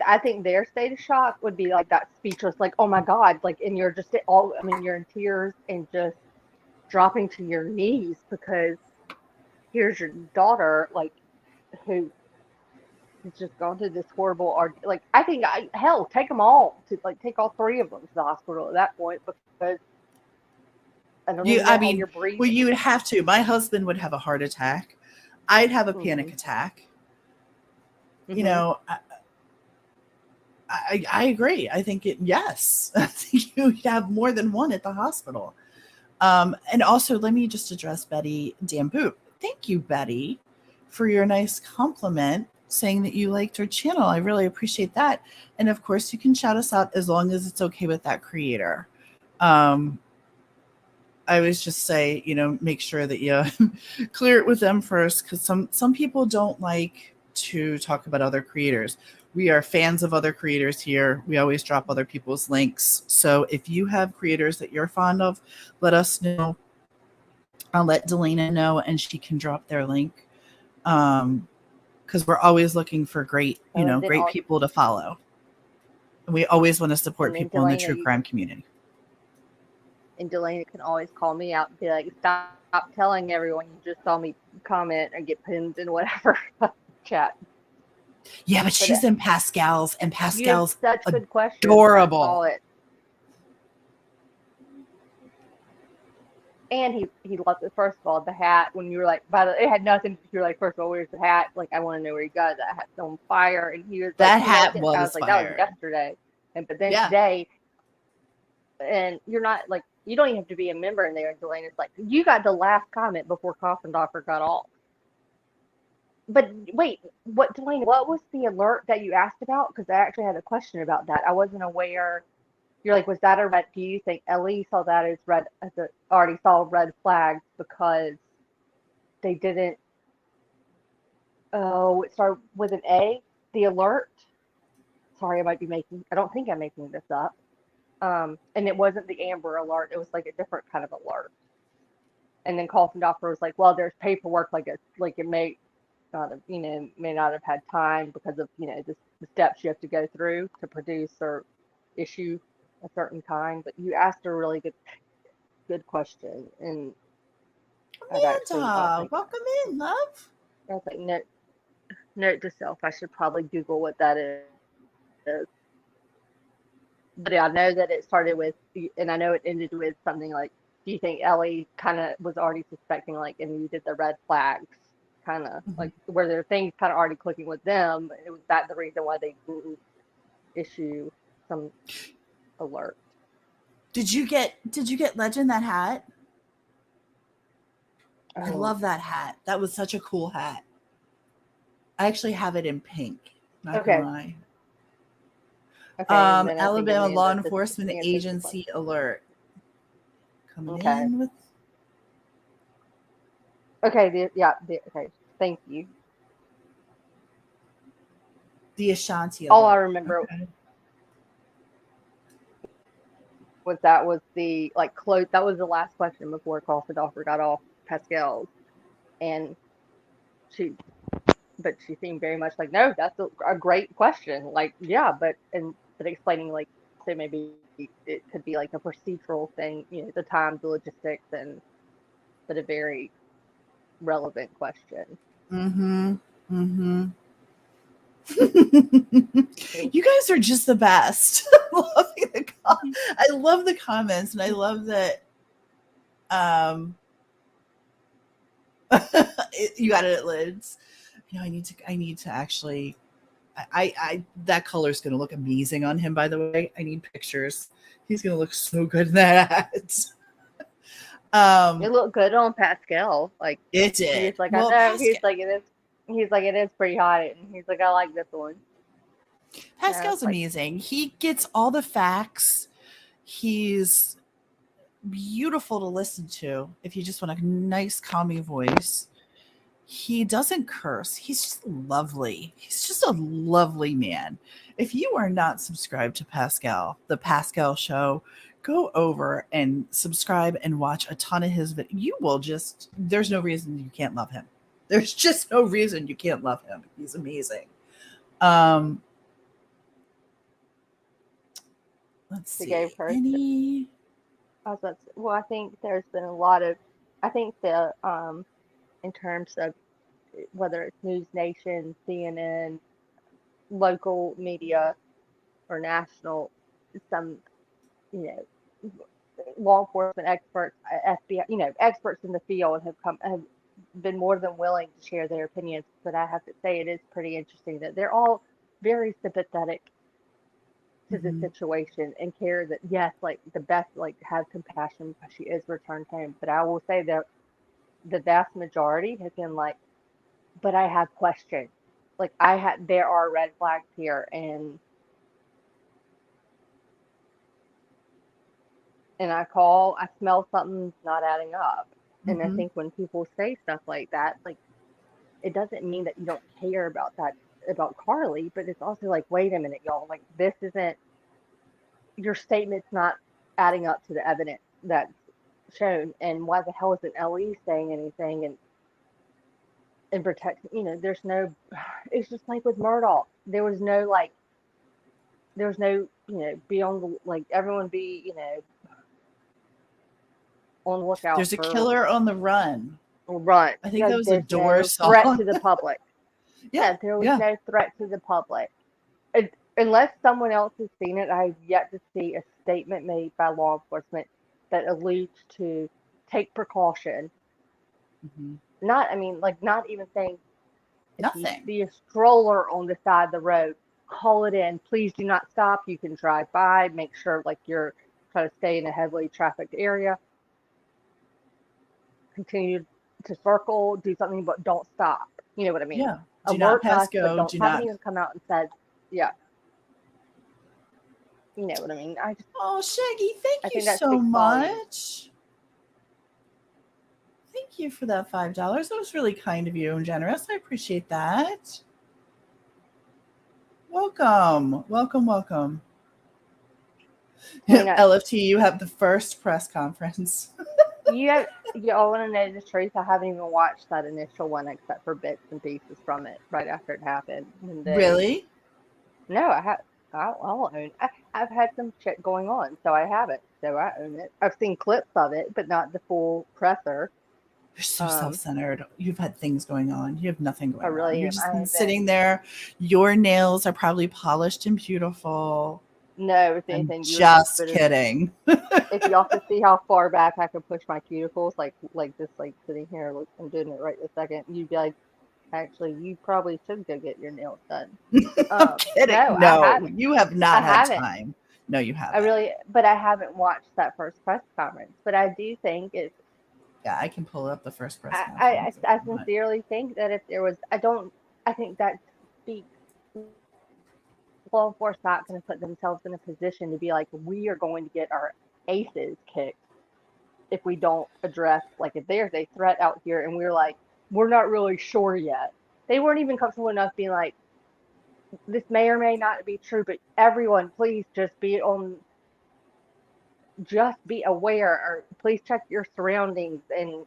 I think their state of shock would be like that speechless, like, oh my God, and you're just you're in tears and just dropping to your knees because here's your daughter, who has just gone through this horrible I think take them all to take all three of them to the hospital at that point because I don't know how you're breathing. Well, you would have to. My husband would have a heart attack. I'd have a panic attack. Mm-hmm. I agree. I think yes. I think you have more than one at the hospital. And also, let me just address Betty Damboop. Thank you, Betty, for your nice compliment saying that you liked our channel. I really appreciate that. And of course, you can shout us out as long as it's okay with that creator. I always just say, make sure that you clear it with them first, because some people don't like to talk about other creators. We are fans of other creators here. We always drop other people's links. So if you have creators that you're fond of, let us know. I'll let Delana know, and she can drop their link. Because we're always looking for great, great people to follow. And we always want to support people in the true crime community. And Delana can always call me out and be like, stop telling everyone you just saw me comment or get pinned in whatever chat. Yeah, but she's in Pascal's, and Pascal's such good questions. Adorable. I saw it. And he loved it. First of all, the hat, when you were like, it had nothing. You were like, first of all, where's the hat? Like, I want to know where you got that hat on fire. And he was like, that hat was I was like, fire. That was yesterday. But then today, and you're not like, you don't even have to be a member in there. And Delana's like, you got the last comment before Coffin Doctor got off. But wait, Delana, what was the alert that you asked about? Because I actually had a question about that. I wasn't aware. You're like, was that a red? Do you think Ellie saw that as red? Already saw red flags because they didn't? Oh, it started with an A. The alert. Sorry, I don't think I'm making this up. And it wasn't the Amber Alert. It was like a different kind of alert. And then Coffin Doctor was like, well, there's paperwork, like it may not have, may not have had time because of, the steps you have to go through to produce or issue a certain kind. But you asked a really good question. And Amanda, welcome in, love. I was like, note to self, I should probably Google what that is. But I know that it started with, and I know it ended with something like, do you think Ellie kind of was already suspecting, like, and you did the red flags, kind of like where there are things kind of already clicking with them? It was that the reason why they didn't issue some alert. Did you get Legend that hat? Oh. I love that hat. That was such a cool hat. I actually have it in pink. Not gonna lie. Okay, Alabama Law Enforcement Agency alert. Coming in with. Okay. Okay. Thank you. The Ashanti. All I remember was that was the close. That was the last question before Coffin Doctor got off Pascal's, and she seemed very much like, no, that's a great question. Like, yeah, but explaining like, say maybe it could be like a procedural thing, the time, the logistics, but a very relevant question. You guys are just the best. I love the comments, and I love that you got it at Lids. I need to actually I that color is going to look amazing on him, by the way. I need pictures. He's going to look so good in that. It looked good on Pascal. Like, it did. He's like, well, I know. He's like, it is pretty hot. And he's like, I like this one. Pascal's amazing. He gets all the facts. He's beautiful to listen to if you just want a nice, calming voice. He doesn't curse. He's just lovely. He's just a lovely man. If you are not subscribed to Pascal, the Pascal Show, go over and subscribe and watch a ton of his videos. You will just, there's no reason you can't love him. There's just no reason you can't love him. He's amazing. Let's see. Any... I think there's been a lot of, I think the, in terms of whether it's News Nation, CNN, local media, or national, some, law enforcement experts, FBI, experts in the field have been more than willing to share their opinions. But I have to say, it is pretty interesting that they're all very sympathetic to the situation and care that, yes, like the best, like have compassion because she is returned home. But I will say that the vast majority has been like, but I have questions. Like there are red flags here, and I smell something's not adding up. And I think when people say stuff like that, like, it doesn't mean that you don't care about that about Carlee, but it's also like, wait a minute, y'all, like this isn't your statement's not adding up to the evidence that's shown, and why the hell isn't Ellie saying anything and protect? There's no. It's just like with Murdoch, there was no be on the everyone be on the lookout. There's a for killer on the run. Right. I think that was a There's Door no song. threat to the public. Yeah, There was no threat to the public. Unless someone else has seen it, I've yet to see a statement made by law enforcement that alludes to take precaution. Mhm. Not even saying if you Nothing. see a stroller on the side of the road, call it in. Please do not stop. You can drive by. Make sure you're trying to stay in a heavily trafficked area. Continue to circle, do something, but don't stop. You know what I mean? Yeah. Do Alert not pass us, go. but don't Do haven't not. even come out and said, yeah. You know what I mean? Oh, Shaggy, I thank you think that so speaks volumes. much. Thank you for that $5. That was really kind of you and generous. I appreciate that. Welcome. Welcome. LFT, you have the first press conference. You all want to know the truth? I haven't even watched that initial one except for bits and pieces from it right after it happened. Really? No, I have. I'll own. I've had some shit going on, so I have it. So I own it. I've seen clips of it, but not the full presser. You're so self-centered. You've had things going on. You have nothing going I really on. You're am. just been sitting there. Your nails are probably polished and beautiful. No, if I'm anything, just kidding. If y'all could see how far back I could push my cuticles, like just sitting here, I'm doing it right this second, you'd be like, actually, you probably should go get your nails done. I'm kidding. No, you have not had time. No, you haven't. But I haven't watched that first press conference. But I do think it's. Yeah, I can pull up the first press conference. I sincerely think that if there was, I think that speaks. Law enforcement not going to put themselves in a position to be like, we are going to get our aces kicked if we don't address, if there's a threat out here and we're not really sure yet. They weren't even comfortable enough being like, this may or may not be true, but everyone, please just be aware, or please check your surroundings, and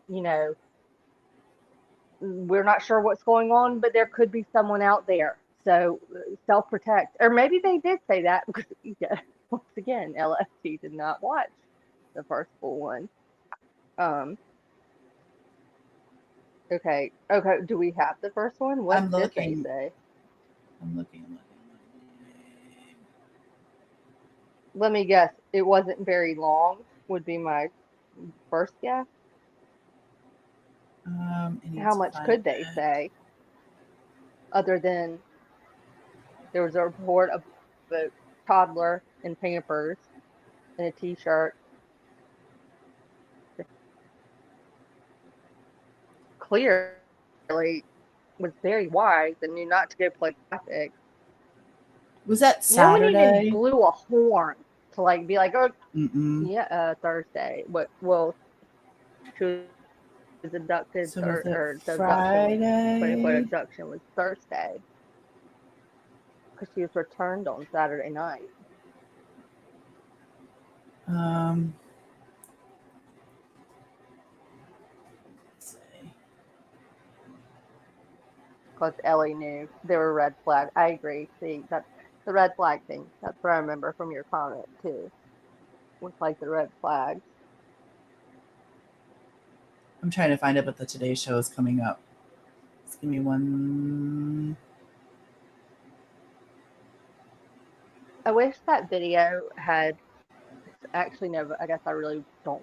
we're not sure what's going on, but there could be someone out there. So self-protect. Or maybe they did say that because, once again, LFT did not watch the first full one. Okay. Do we have the first one? What did they say? I'm looking. Let me guess. It wasn't very long, would be my first guess. How much could they say? Other than there was a report of a toddler in Pampers in a t-shirt. Clearly was very wise and knew not to go play traffic. Was that Saturday? No one even blew a horn to be like, oh, yeah, Thursday. Well, she was abducted, so or the Friday? quote-unquote abduction was Thursday. Because she was returned on Saturday night. Let's see. Because Ellie knew there were red flags. I agree. See, that's the red flag thing. That's what I remember from your comment too. With the red flags. I'm trying to find it, but the Today Show is coming up. Just give me one. I wish that video had. Actually, no, but I guess I really don't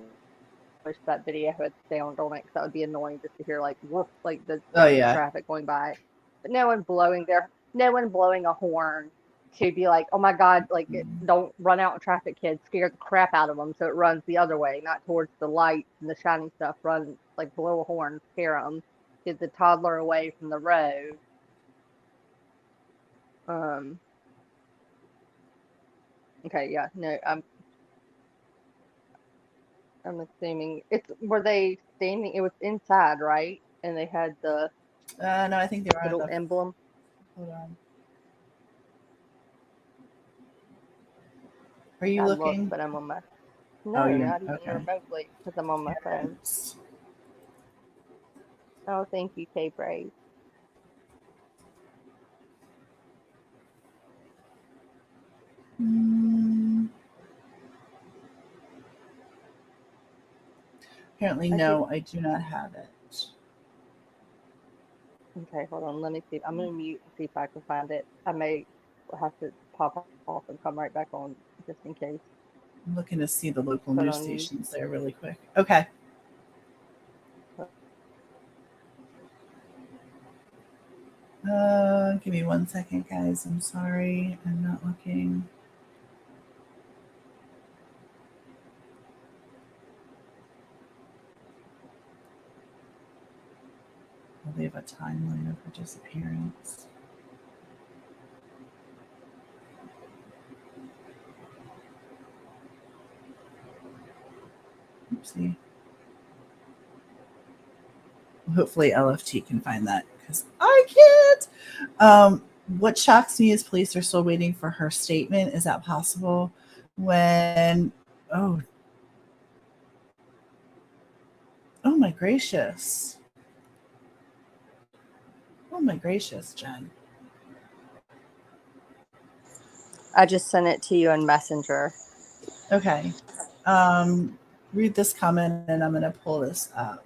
wish that video had sound on it, because that would be annoying just to hear woof, the traffic going by. But no one blowing a horn to be like, oh my God, don't run out in traffic, kids, scare the crap out of them, so it runs the other way, not towards the lights and the shiny stuff. Run, blow a horn, scare them, get the toddler away from the road. Okay, yeah, no, I'm assuming were they standing? It was inside, right? And they had the no, I think they were little emblem. Hold on. Are you I looking? look, but I'm on my. Oh, No, you're not even okay. remotely, because I'm on my phone. Parents. Oh, thank you, K Brave. Apparently, I no, I do not have it. Okay, hold on. Let me see. I'm gonna mute and see if I can find it. I may have to pop off and come right back on just in case. I'm looking to see the local Put news on mute. stations there really quick. Okay. Give me 1 second, guys. I'm sorry. I'm not looking. Well, they have a timeline of her disappearance. Oopsie. Hopefully LFT can find that because I can't. What shocks me is police are still waiting for her statement. Is that possible? When oh my gracious. Oh my gracious, Jen. I just sent it to you on Messenger. Okay. Read this comment and I'm gonna pull this up.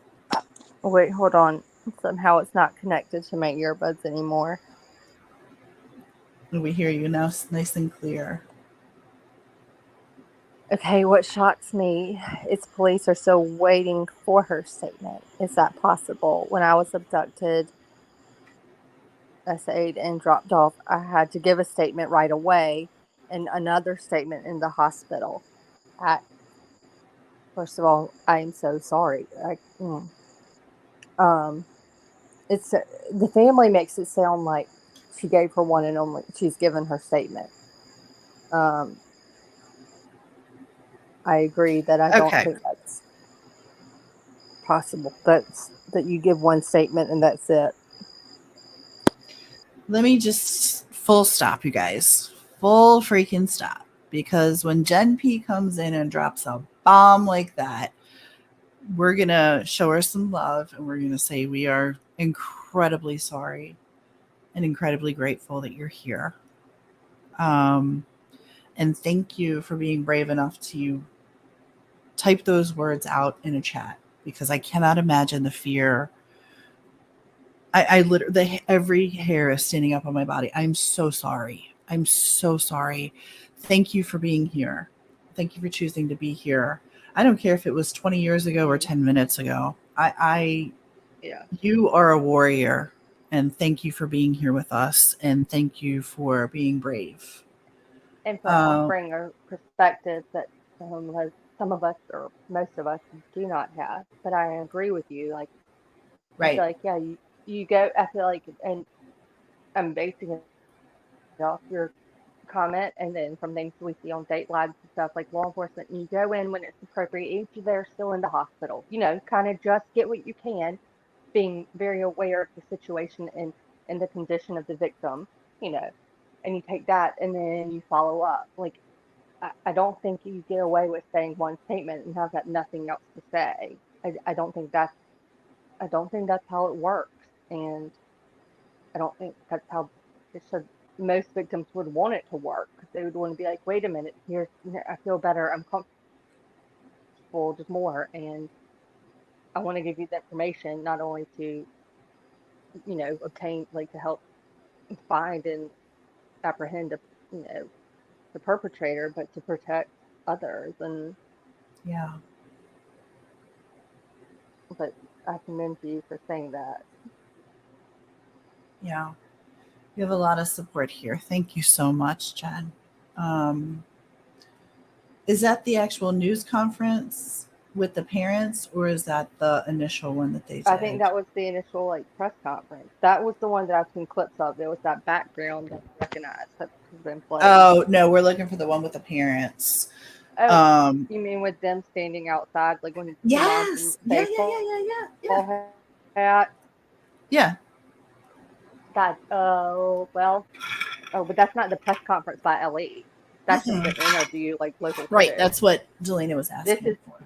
Wait, hold on. Somehow it's not connected to my earbuds anymore. We hear you now nice and clear. Okay, what shocks me is police are still waiting for her statement. Is that possible? When I was abducted, essayed, and dropped off, I had to give a statement right away and another statement in the hospital. First of all, I am so sorry. It's the family makes it sound like she gave her one and only. She's given her statement. I agree that I don't think that's possible. That you give one statement and that's it. Let me just full stop, you guys. Full freaking stop. Because when Jen P comes in and drops a bomb like that, we're going to show her some love and we're going to say we are incredibly sorry and incredibly grateful that you're here. And thank you for being brave enough to type those words out in a chat because I cannot imagine the fear. I literally, every hair is standing up on my body. I'm so sorry. I'm so sorry. Thank you for being here. Thank you for choosing to be here. I don't care if it was 20 years ago or 10 minutes ago. Yeah. You are a warrior, and thank you for being here with us, and thank you for being brave. And for offering a perspective that some of us or most of us do not have. But I agree with you. Like, Right. I feel like, yeah, you go, I feel like, and I'm basing it off your comment and then from things we see on date lives and stuff like law enforcement, you go in when it's appropriate, if they're still in the hospital, kind of just get what you can, being very aware of the situation and the condition of the victim, and you take that and then you follow up. Like, I don't think you get away with saying one statement and have got nothing else to say. I don't think that's how it works, and I don't think that's how it should. Most victims would want it to work because they would want to be like, wait a minute, here, I feel better, I'm comfortable, just more, and I want to give you the information not only to, obtain, like, to help find and apprehend the perpetrator, but to protect others. And Yeah. but I commend you for saying that. Yeah. You have a lot of support here. Thank you so much, Jen. Is that the actual news conference with the parents, or is that the initial one that they did? I think that was the initial, like, press conference. That was the one that I've seen clips of. There was that background that I recognized that has been played. Oh, no, we're looking for the one with the parents. Oh, you mean with them standing outside, like when Yes. the Yeah. hat? Yeah. God, well, but that's not the press conference by Ellie. That's just an interview, like local to Right. do. That's what Delina was asking This is, for.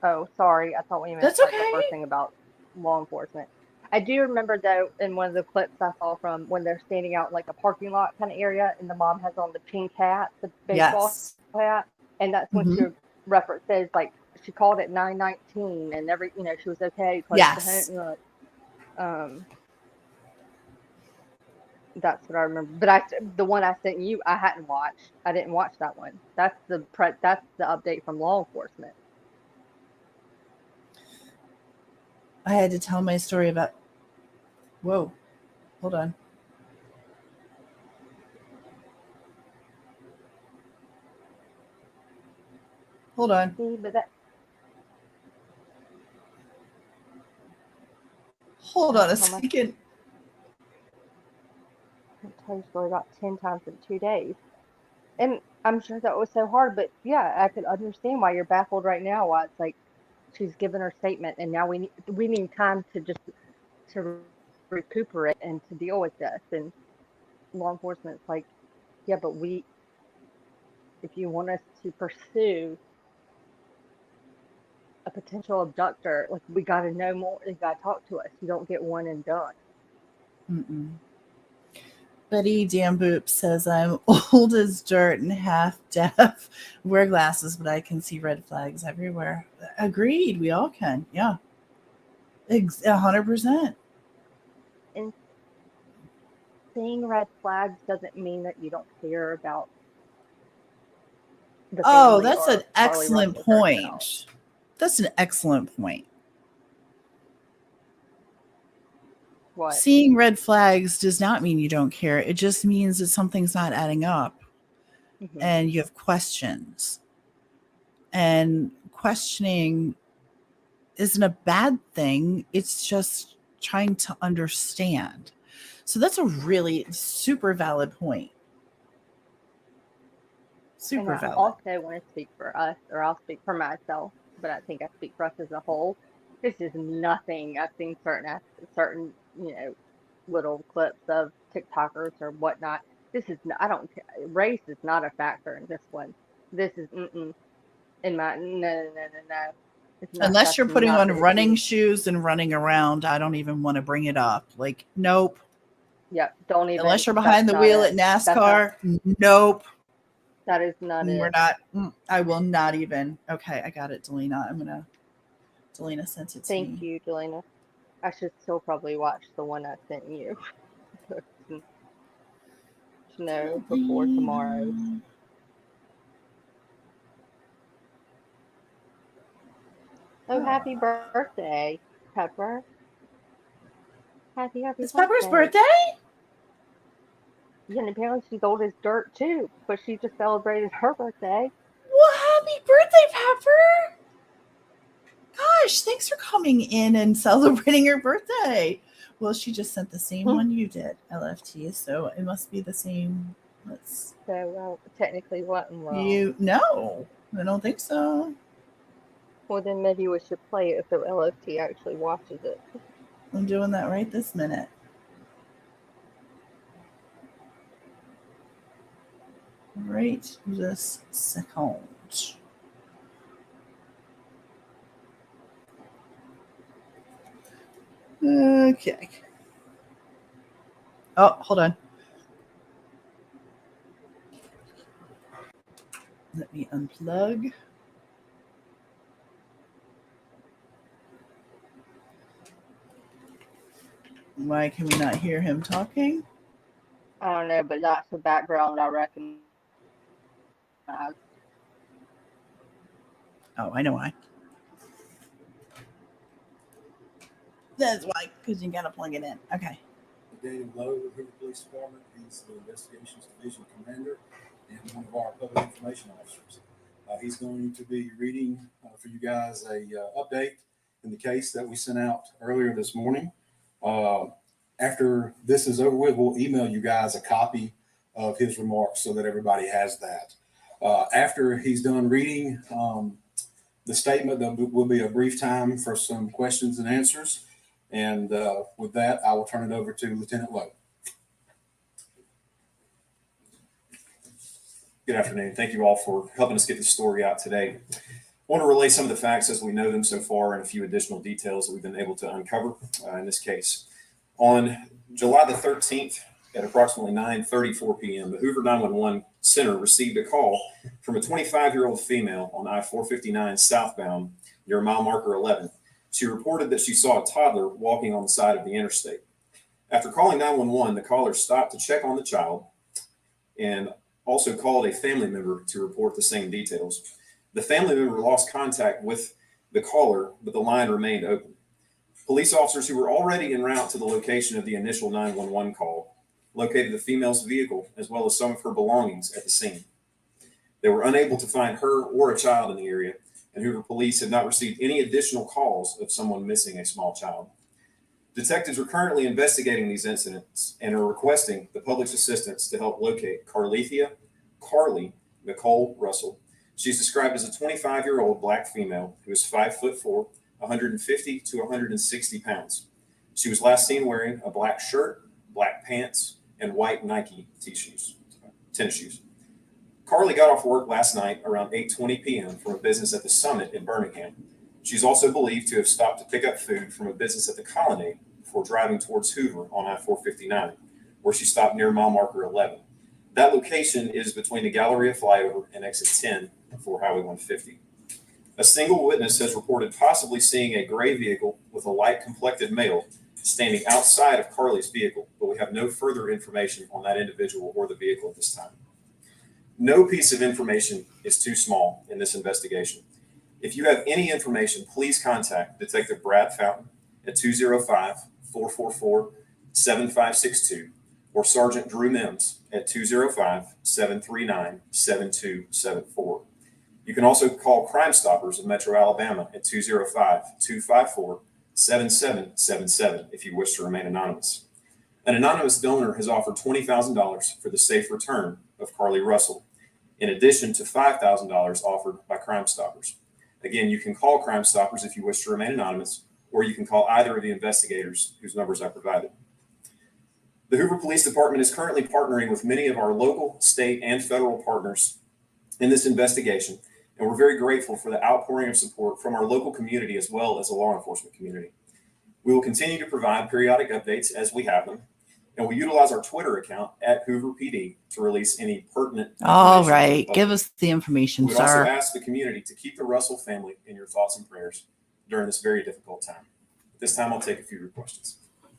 oh, sorry. I thought we meant That's like the okay. first thing about law enforcement. I do remember though in one of the clips I saw from when they're standing out in, like a parking lot kind of area, and the mom has on the pink hat, the baseball Yes. hat, and that's when she references like she called it 919 and she was okay close to Yes. home. That's what I remember. But the one I sent you, I hadn't watched. I didn't watch that one. That's the update from law enforcement. I had to tell my story about. Whoa. Hold on. Hold on. See, but that. Hold on a second. I tell you a story about 10 times in 2 days. And I'm sure that was so hard, but yeah, I could understand why you're baffled right now. Why it's like she's given her statement, and now we need time to recuperate and to deal with this. And law enforcement's like, yeah, but if you want us to pursue a potential abductor, like we got to know more. You got to talk to us. You don't get one and done. Mm-mm. Betty Damboop says, I'm old as dirt and half deaf. Wear glasses, but I can see red flags everywhere. Agreed. We all can. Yeah. 100%. And seeing red flags doesn't mean that you don't care about the Oh, family that's or an Carlee excellent Russell point. herself. That's an excellent point. What? Seeing red flags does not mean you don't care. It just means that something's not adding up and you have questions. And questioning isn't a bad thing. It's just trying to understand. So that's a really super valid point. Super And I valid. also want to speak for us, or I'll speak for myself, but I think I speak for us as a whole. This is nothing. I've seen certain little clips of TikTokers or whatnot. This is I don't race is not a factor in this one. This is in my no. It's not. Unless That's you're putting not on the running issue. shoes and running around, I don't even want to bring it up. Like, nope. Yep. Don't even. Unless you're That's behind the not wheel it. at That's not. NASCAR, nope. That is not We're it. not. I will not even. Okay, I got it, Delina. Delina sent it to Thank me. you, Jelena. I should still probably watch the one I sent you. To know before tomorrow. Oh, happy birthday, Pepper. Happy It's Pepper's birthday. birthday? Yeah, and apparently she's old as dirt too, but she just celebrated her birthday. Well, happy birthday, Pepper. Gosh, thanks for coming in and celebrating her birthday. Well, she just sent the same one you did, LFT, so it must be the same. So technically wasn't wrong. No, I don't think so. Well, then maybe we should play it so LFT actually watches it. I'm doing that right this minute. Right this second. Okay. Oh, hold on. Let me unplug. Why can we not hear him talking? I don't know, but that's the background I recognize. Oh, I know why. That's why, because you gotta plug it in. Okay. Daniel Lowe with Hoover Police Department. He's the Investigations Division Commander and one of our public information officers. He's going to be reading for you guys a update in the case that we sent out earlier this morning. After this is over with, we'll email you guys a copy of his remarks so that everybody has that. After he's done reading the statement, there will be a brief time for some questions and answers. And with that, I will turn it over to Lieutenant Lowe. Good afternoon. Thank you all for helping us get this story out today. I want to relay some of the facts as we know them so far and a few additional details that we've been able to uncover in this case. On July the 13th at approximately 9:34 p.m., the Hoover 911 Center received a call from a 25-year-old female on I-459 southbound near mile marker 11. She reported that she saw a toddler walking on the side of the interstate. After calling 911, the caller stopped to check on the child and also called a family member to report the same details. The family member lost contact with the caller, but the line remained open. Police officers who were already en route to the location of the initial 911 call located the female's vehicle as well as some of her belongings at the scene. They were unable to find her or a child in the area, and Hoover police had not received any additional calls of someone missing a small child. Detectives are currently investigating these incidents and are requesting the public's assistance to help locate Carlee Nicole Russell. She's described as a 25-year-old black female who is 5'4", 150 to 160 pounds. She was last seen wearing a black shirt, black pants, and white Nike tennis shoes. Carlee got off work last night around 8:20 p.m. from a business at the Summit in Birmingham. She's also believed to have stopped to pick up food from a business at the Colonnade before driving towards Hoover on I-459, where she stopped near mile marker 11. That location is between the Galleria flyover and exit 10 for Highway 150. A single witness has reported possibly seeing a gray vehicle with a light-complected male standing outside of Carlee's vehicle, but we have no further information on that individual or the vehicle at this time. No piece of information is too small in this investigation. If you have any information, please contact Detective Brad Fountain at 205-444-7562 or Sergeant Drew Mims at 205-739-7274. You can also call Crime Stoppers of Metro Alabama at 205-254-7777 if you wish to remain anonymous. An anonymous donor has offered $20,000 for the safe return of Carlee Russell, in addition to $5,000 offered by Crime Stoppers. Again, you can call Crime Stoppers if you wish to remain anonymous, or you can call either of the investigators whose numbers I provided. The Hoover Police Department is currently partnering with many of our local, state, and federal partners in this investigation, and we're very grateful for the outpouring of support from our local community as well as the law enforcement community. We will continue to provide periodic updates as we have them, and we utilize our Twitter account at Hoover PD to release any pertinent information. All right, give us the information, We sir. also ask the community to keep the Russell family in your thoughts and prayers during this very difficult time. At this time, I'll take a few of your questions.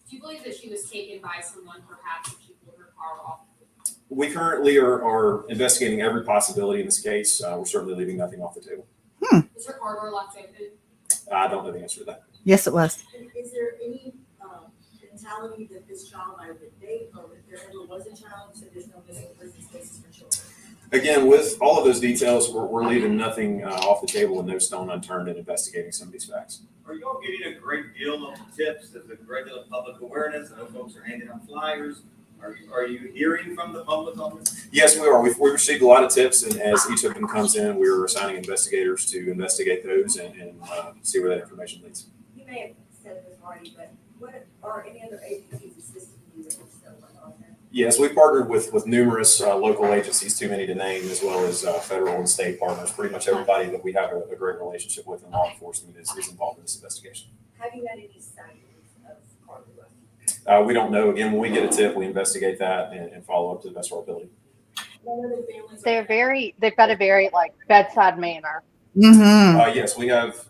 Do you believe that she was taken by someone, perhaps, if she pulled her car off? We currently are investigating every possibility in this case. We're certainly leaving nothing off the table. Was her car door left open? I don't know the answer to that. Yes, it was. Is there any mentality that this child might have been dating, or if there ever was a child, so there's no missing persons cases for children? Again, with all of those details, we're leaving nothing off the table and no stone unturned in investigating some of these facts. Are y'all getting a great deal of tips as a regular public awareness? I know folks are handing out flyers. Are you hearing from the public on this? Yes, we are. We've received a lot of tips, and as each of them comes in, we're assigning investigators to investigate those and see where that information leads. You may have said this already, but what are any other agencies assisting you with this stuff on there? Yes, we've partnered with numerous local agencies, too many to name, as well as federal and state partners. Pretty much everybody that we have a great relationship with in law enforcement is involved in this investigation. Have you had any sightings of Carlee Russell? We don't know. Again, when we get a tip, we investigate that and follow up to the best of our ability. They've got a very like bedside manner. Mm-hmm. Yes, we have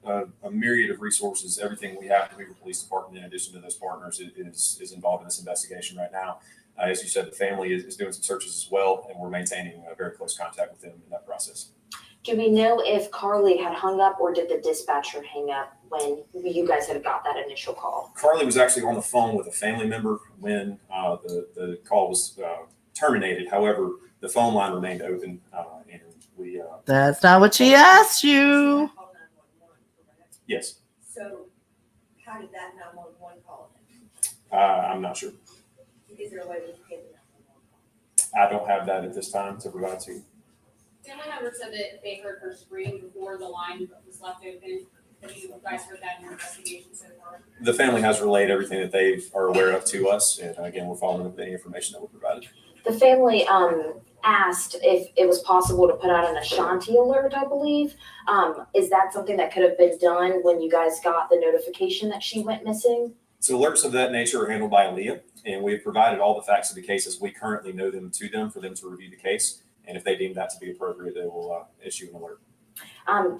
a myriad of resources. Everything we have to Hoover Police Department, in addition to those partners, is involved in this investigation right now. As you said, the family is doing some searches as well, and we're maintaining very close contact with them in that process. Do we know if Carlee had hung up, or did the dispatcher hang up when you guys had got that initial call? Carlee was actually on the phone with a family member when the call was terminated. However, the phone line remained open, and we. That's not what she asked you. Yes. So how did that 911 call in? I'm not sure. Is there a way we can get the 911 call? I don't have that at this time to provide to you. Family members said that they heard her scream before the line was left open. Have you guys heard that in your investigation so far? The family has relayed everything that they are aware of to us, and again, we're following up with any information that we provided. The family asked if it was possible to put out an Ashanti alert, I believe. Is that something that could have been done when you guys got the notification that she went missing? So alerts of that nature are handled by Aaliyah, and we've provided all the facts of the case as we currently know them to them for them to review the case. And if they deem that to be appropriate, they will issue an alert.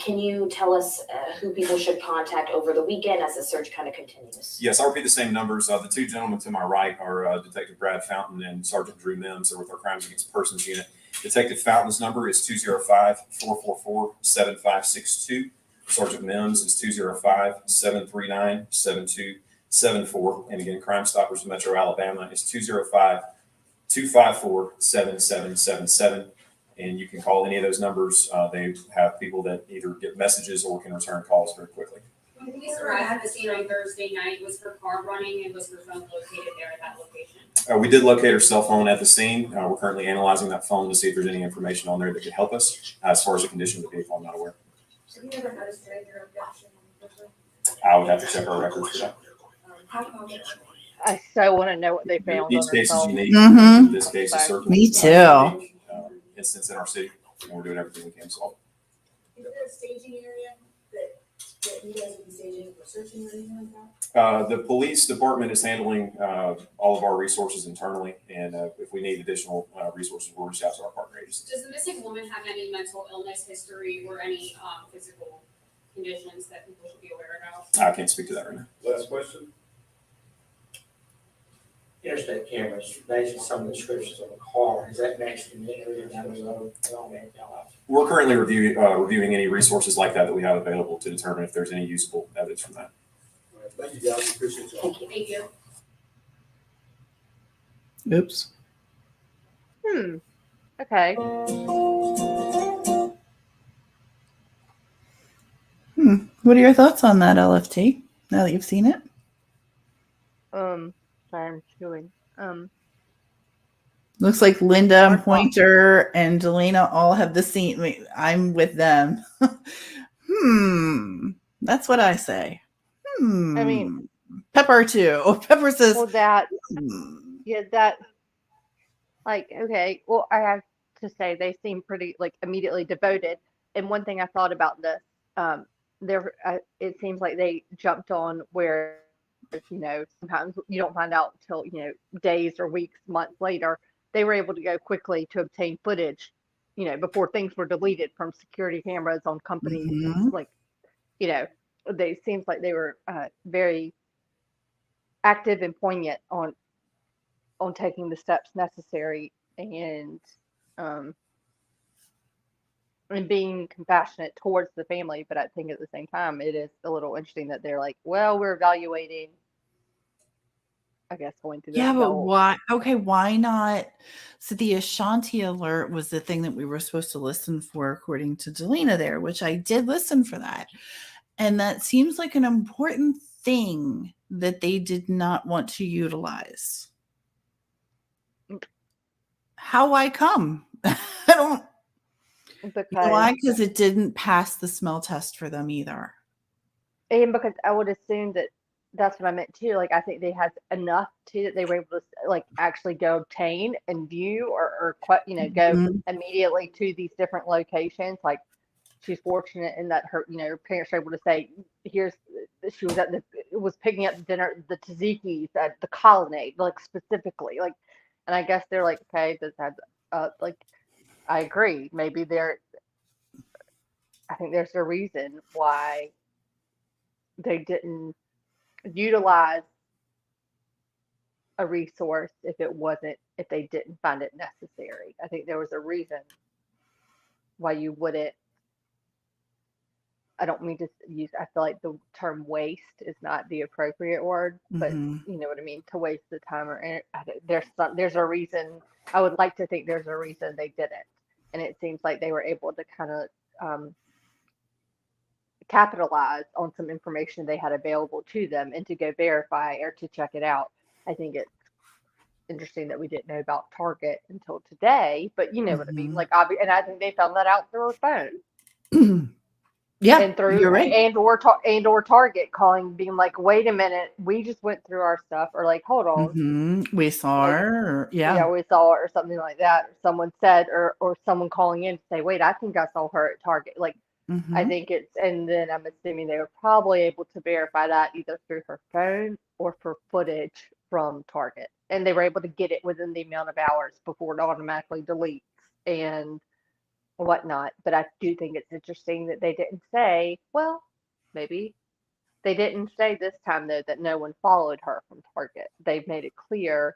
Can you tell us who people should contact over the weekend as the search kind of continues? Yes, I'll repeat the same numbers. The two gentlemen to my right are Detective Brad Fountain and Sergeant Drew Mims. They're with our Crimes Against Persons unit. Detective Fountain's number is 205-444-7562. Sergeant Mims is 205-739-7274. And again, Crime Stoppers of Metro Alabama is 205-254-7777. And you can call any of those numbers. They have people that either get messages or can return calls very quickly. When police arrived at the scene on Thursday night, was her car running and was her phone located there at that location? We did locate her cell phone at the scene. We're currently analyzing that phone to see if there's any information on there that could help us. As far as the condition of the vehicle, I'm not aware. Have you ever noticed a your objection? I would have to check our records for that. How come? I so want to know what they found Each on her case is phone. unique. Mhm. In this case, it's certainly Me a too. unique, instance in our city, and we're doing everything we can to solve Is there a staging area that you guys would be staging for searching or anything like that? it. The police department is handling all of our resources internally, and if we need additional resources, we'll reach out to our partner agencies. Does the missing woman have any mental illness history or any physical conditions that people should be aware of? I can't speak to that right now. Last question? Interstate cameras, based on some of the descriptions of a car, is that next to the area down the road? We're currently reviewing any resources like that we have available to determine if there's any usable evidence from that. All right, thank you, guys. Appreciate y'all. Thank you. Thank you. Oops. Okay. What are your thoughts on that, LFT, now that you've seen it? Sorry, I'm chewing. Looks like Linda, Pointer, and Delana all have the scene. I'm with them. That's what I say. I mean, Pepper too. Pepper says, well, that, hmm. yeah, that, like, okay. Well, I have to say they seem pretty, like, immediately devoted. And one thing I thought about this, it seems like they jumped on where, sometimes you don't find out till, days or weeks, months later. They were able to go quickly to obtain footage, before things were deleted from security cameras on companies. Mhm. Like, they seems like they were very active and poignant on taking the steps necessary and being compassionate towards the family. But I think at the same time, it is a little interesting that they're like, well, we're evaluating, I guess, going through this. Yeah, but whole- why? Okay, why not? So the Ashanti alert was the thing that we were supposed to listen for, according to Delana there, which I did listen for that. And that seems like an important thing that they did not want to utilize. How I come? I don't. because Why? Because it didn't pass the smell test for them either. And because I would assume that that's what I meant too. Like, I think they had enough to that they were able to, like, actually go obtain and view or go Mhm. immediately to these different locations. Like, she's fortunate in that her parents were able to say, she was picking up dinner, the tzatziki's at the Colonnade, like, specifically, like, and I guess they're like, okay, this has like, I agree. Maybe I think there's a reason why they didn't utilize a resource if they didn't find it necessary. I think there was a reason why you wouldn't. I don't mean to use, I feel like the term waste is not the appropriate word, but Mhm. you know what I mean, to waste the time there's a reason. I would like to think there's a reason they didn't. And it seems like they were able to kind of capitalize on some information they had available to them and to go verify or to check it out. I think it's interesting that we didn't know about Target until today, but you know what I mean? Mhm. Like, and I think they found that out through her phone. Yeah, and through you're right. and or Target calling, being like, wait a minute, we just went through our stuff, or like, hold on, We saw like, her. yeah, Yeah. we saw it, or something like that. Or someone said, or someone calling in to say, wait, I think I saw her at Target. Like, I Mm-hmm. think it's, and then I'm assuming they were probably able to verify that either through her phone or for footage from Target. And they were able to get it within the amount of hours before it automatically deletes and whatnot. But I do think it's interesting that they didn't say, well, maybe they didn't say this time, though, that no one followed her from Target. They've made it clear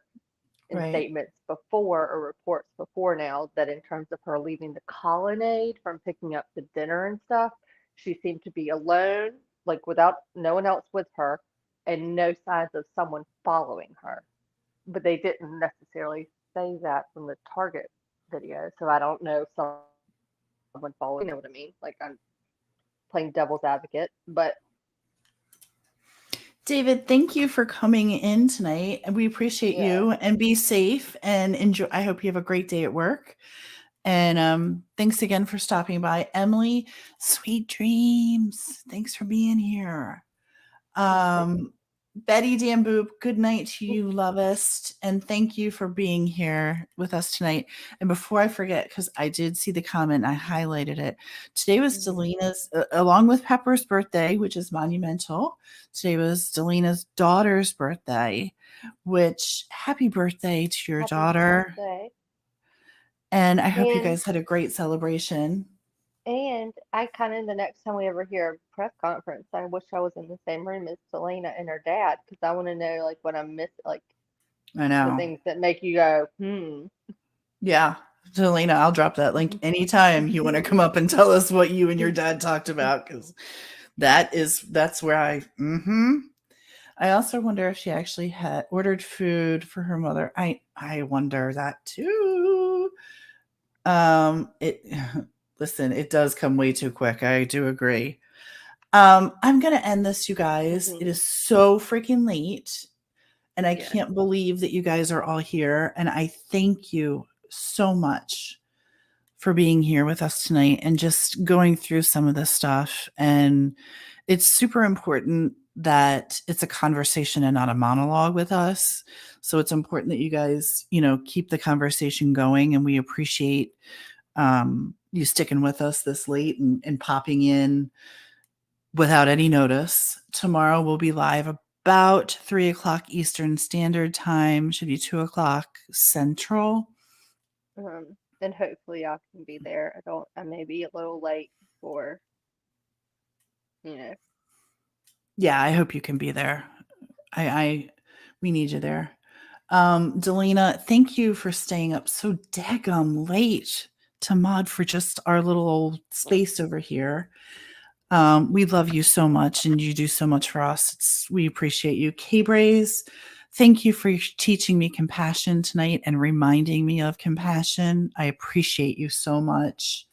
in Right. statements before, or reports before now, that in terms of her leaving the colonnade from picking up the dinner and stuff, she seemed to be alone, like without no one else with her, and no signs of someone following her. But they didn't necessarily say that from the Target video, so I don't know if someone followed. You know what I mean? Like, I'm playing devil's advocate, but David, thank you for coming in tonight. And we appreciate yeah. you, and be safe and enjoy. I hope you have a great day at work. And thanks again for stopping by. Emily, sweet dreams. Thanks for being here. Betty Damboop, good night to you, lovest. And thank you for being here with us tonight. And before I forget, because I did see the comment, I highlighted it. Today was Delina's, along with Pepper's birthday, which is monumental. Today was Delina's daughter's birthday, which happy birthday to your Happy daughter. birthday. And I hope you And guys had a great celebration. And I kind of, the next time we ever hear a press conference, I wish I was in the same room as Selena and her dad, because I want to know, like, what I'm missing, like I the know. things that make you go, Yeah. Delina, I'll drop that link anytime you want to come up and tell us what you and your dad talked about, because that's where I also wonder if she actually had ordered food for her mother. I wonder that too. It listen, it does come way too quick. I do agree. I'm gonna end this, you guys. It is so freaking late, and I Yeah. can't believe that you guys are all here. And I thank you so much for being here with us tonight and just going through some of this stuff. And it's super important that it's a conversation and not a monologue with us. So it's important that you guys, keep the conversation going. And we appreciate you sticking with us this late and popping in without any notice. Tomorrow we'll be live about 3:00 Eastern Standard Time. Should be 2:00 Central. And hopefully I can be there. I may be a little late for, Yeah, I hope you can be there. We need you there. Delina, thank you for staying up so daggum late to mod for just our little old space over here. We love you so much, and you do so much for us. We appreciate you. K-Braze, thank you for teaching me compassion tonight and reminding me of compassion. I appreciate you so much.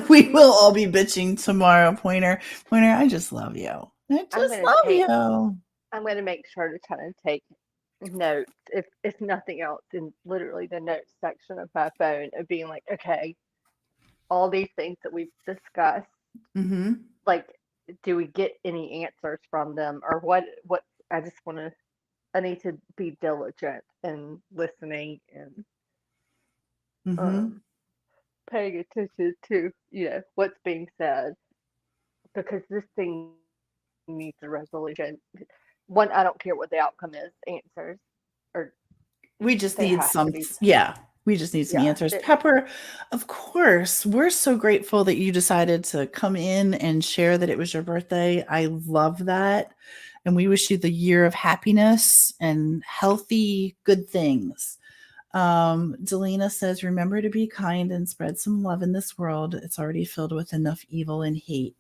We will all be bitching tomorrow. Pointer, I just love you. I just love you. I'm going to make sure to kind of take notes, if nothing else, in literally the notes section of my phone, of being like, okay, all these things that we've discussed, like, do we get any answers from them, or what I just I need to be diligent in listening and paying attention to what's being said, because this thing needs a resolution. One, I don't care what the outcome is, answers, or we just there need has some to be. we just need some answers. Pepper, of course, we're so grateful that you decided to come in and share that it was your birthday. I love that. And we wish you the year of happiness and healthy, good things. Delina says, remember to be kind and spread some love in this world. It's already filled with enough evil and hate.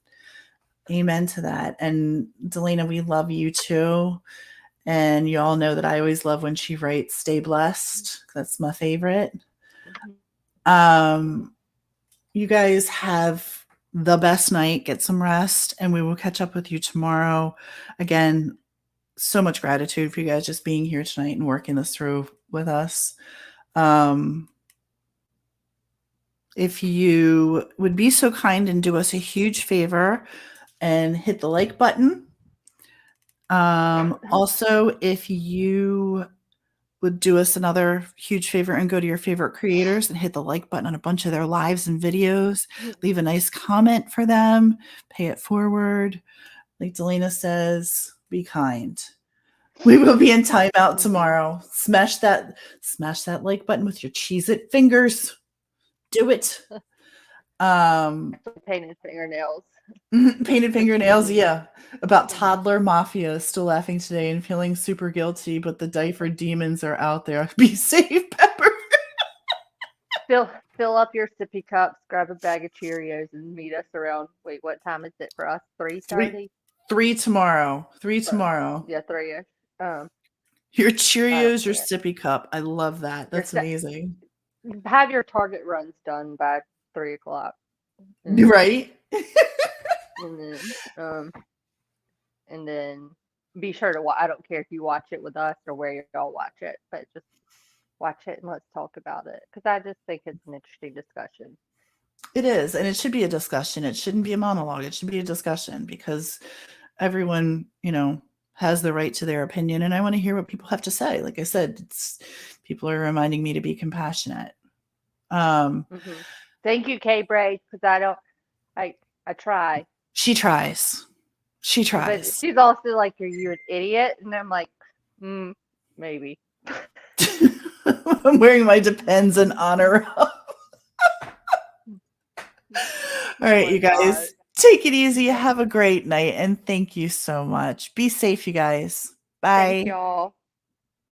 Amen to that. And Delina, we love you too. And you all know that I always love when she writes, stay blessed. That's my favorite. You guys have the best night. Get some rest, and we will catch up with you tomorrow. Again, so much gratitude for you guys just being here tonight and working this through with us. if you would be so kind and do us a huge favor and hit the like button. Also, if you would do us another huge favor and go to your favorite creators and hit the like button on a bunch of their lives and videos, leave a nice comment for them, pay it forward. Like Delana says, be kind. We will be in timeout tomorrow. Smash that like button with your Cheez-It fingers. Do it. Painted fingernails. Painted fingernails, yeah. About toddler mafia. Still laughing today and feeling super guilty, but the Decipher demons are out there. Be safe, Pepper. Fill up your sippy cups, grab a bag of Cheerios, and meet us around. Wait, what time is it for us? 3:30. 3 tomorrow. 3 tomorrow. Yeah, 3ish. Your Cheerios, your care. sippy cup. I love that. That's amazing. Have your Target runs done by 3 o'clock. Right? And then be sure to watch. I don't care if you watch it with us or where y'all watch it, but just watch it and let's talk about it, because I just think it's an interesting discussion. It is, and it should be a discussion. It shouldn't be a monologue. It should be a discussion, because everyone, has the right to their opinion, and I want to hear what people have to say. Like I said, people are reminding me to be compassionate. Thank you, Kay Bray, because I try. She tries. But she's also like, "Are you an idiot?" And I'm like, maybe. I'm wearing my Depends in honor of. All right, you guys, take it easy. Have a great night, and thank you so much. Be safe, you guys. Bye. Thank y'all.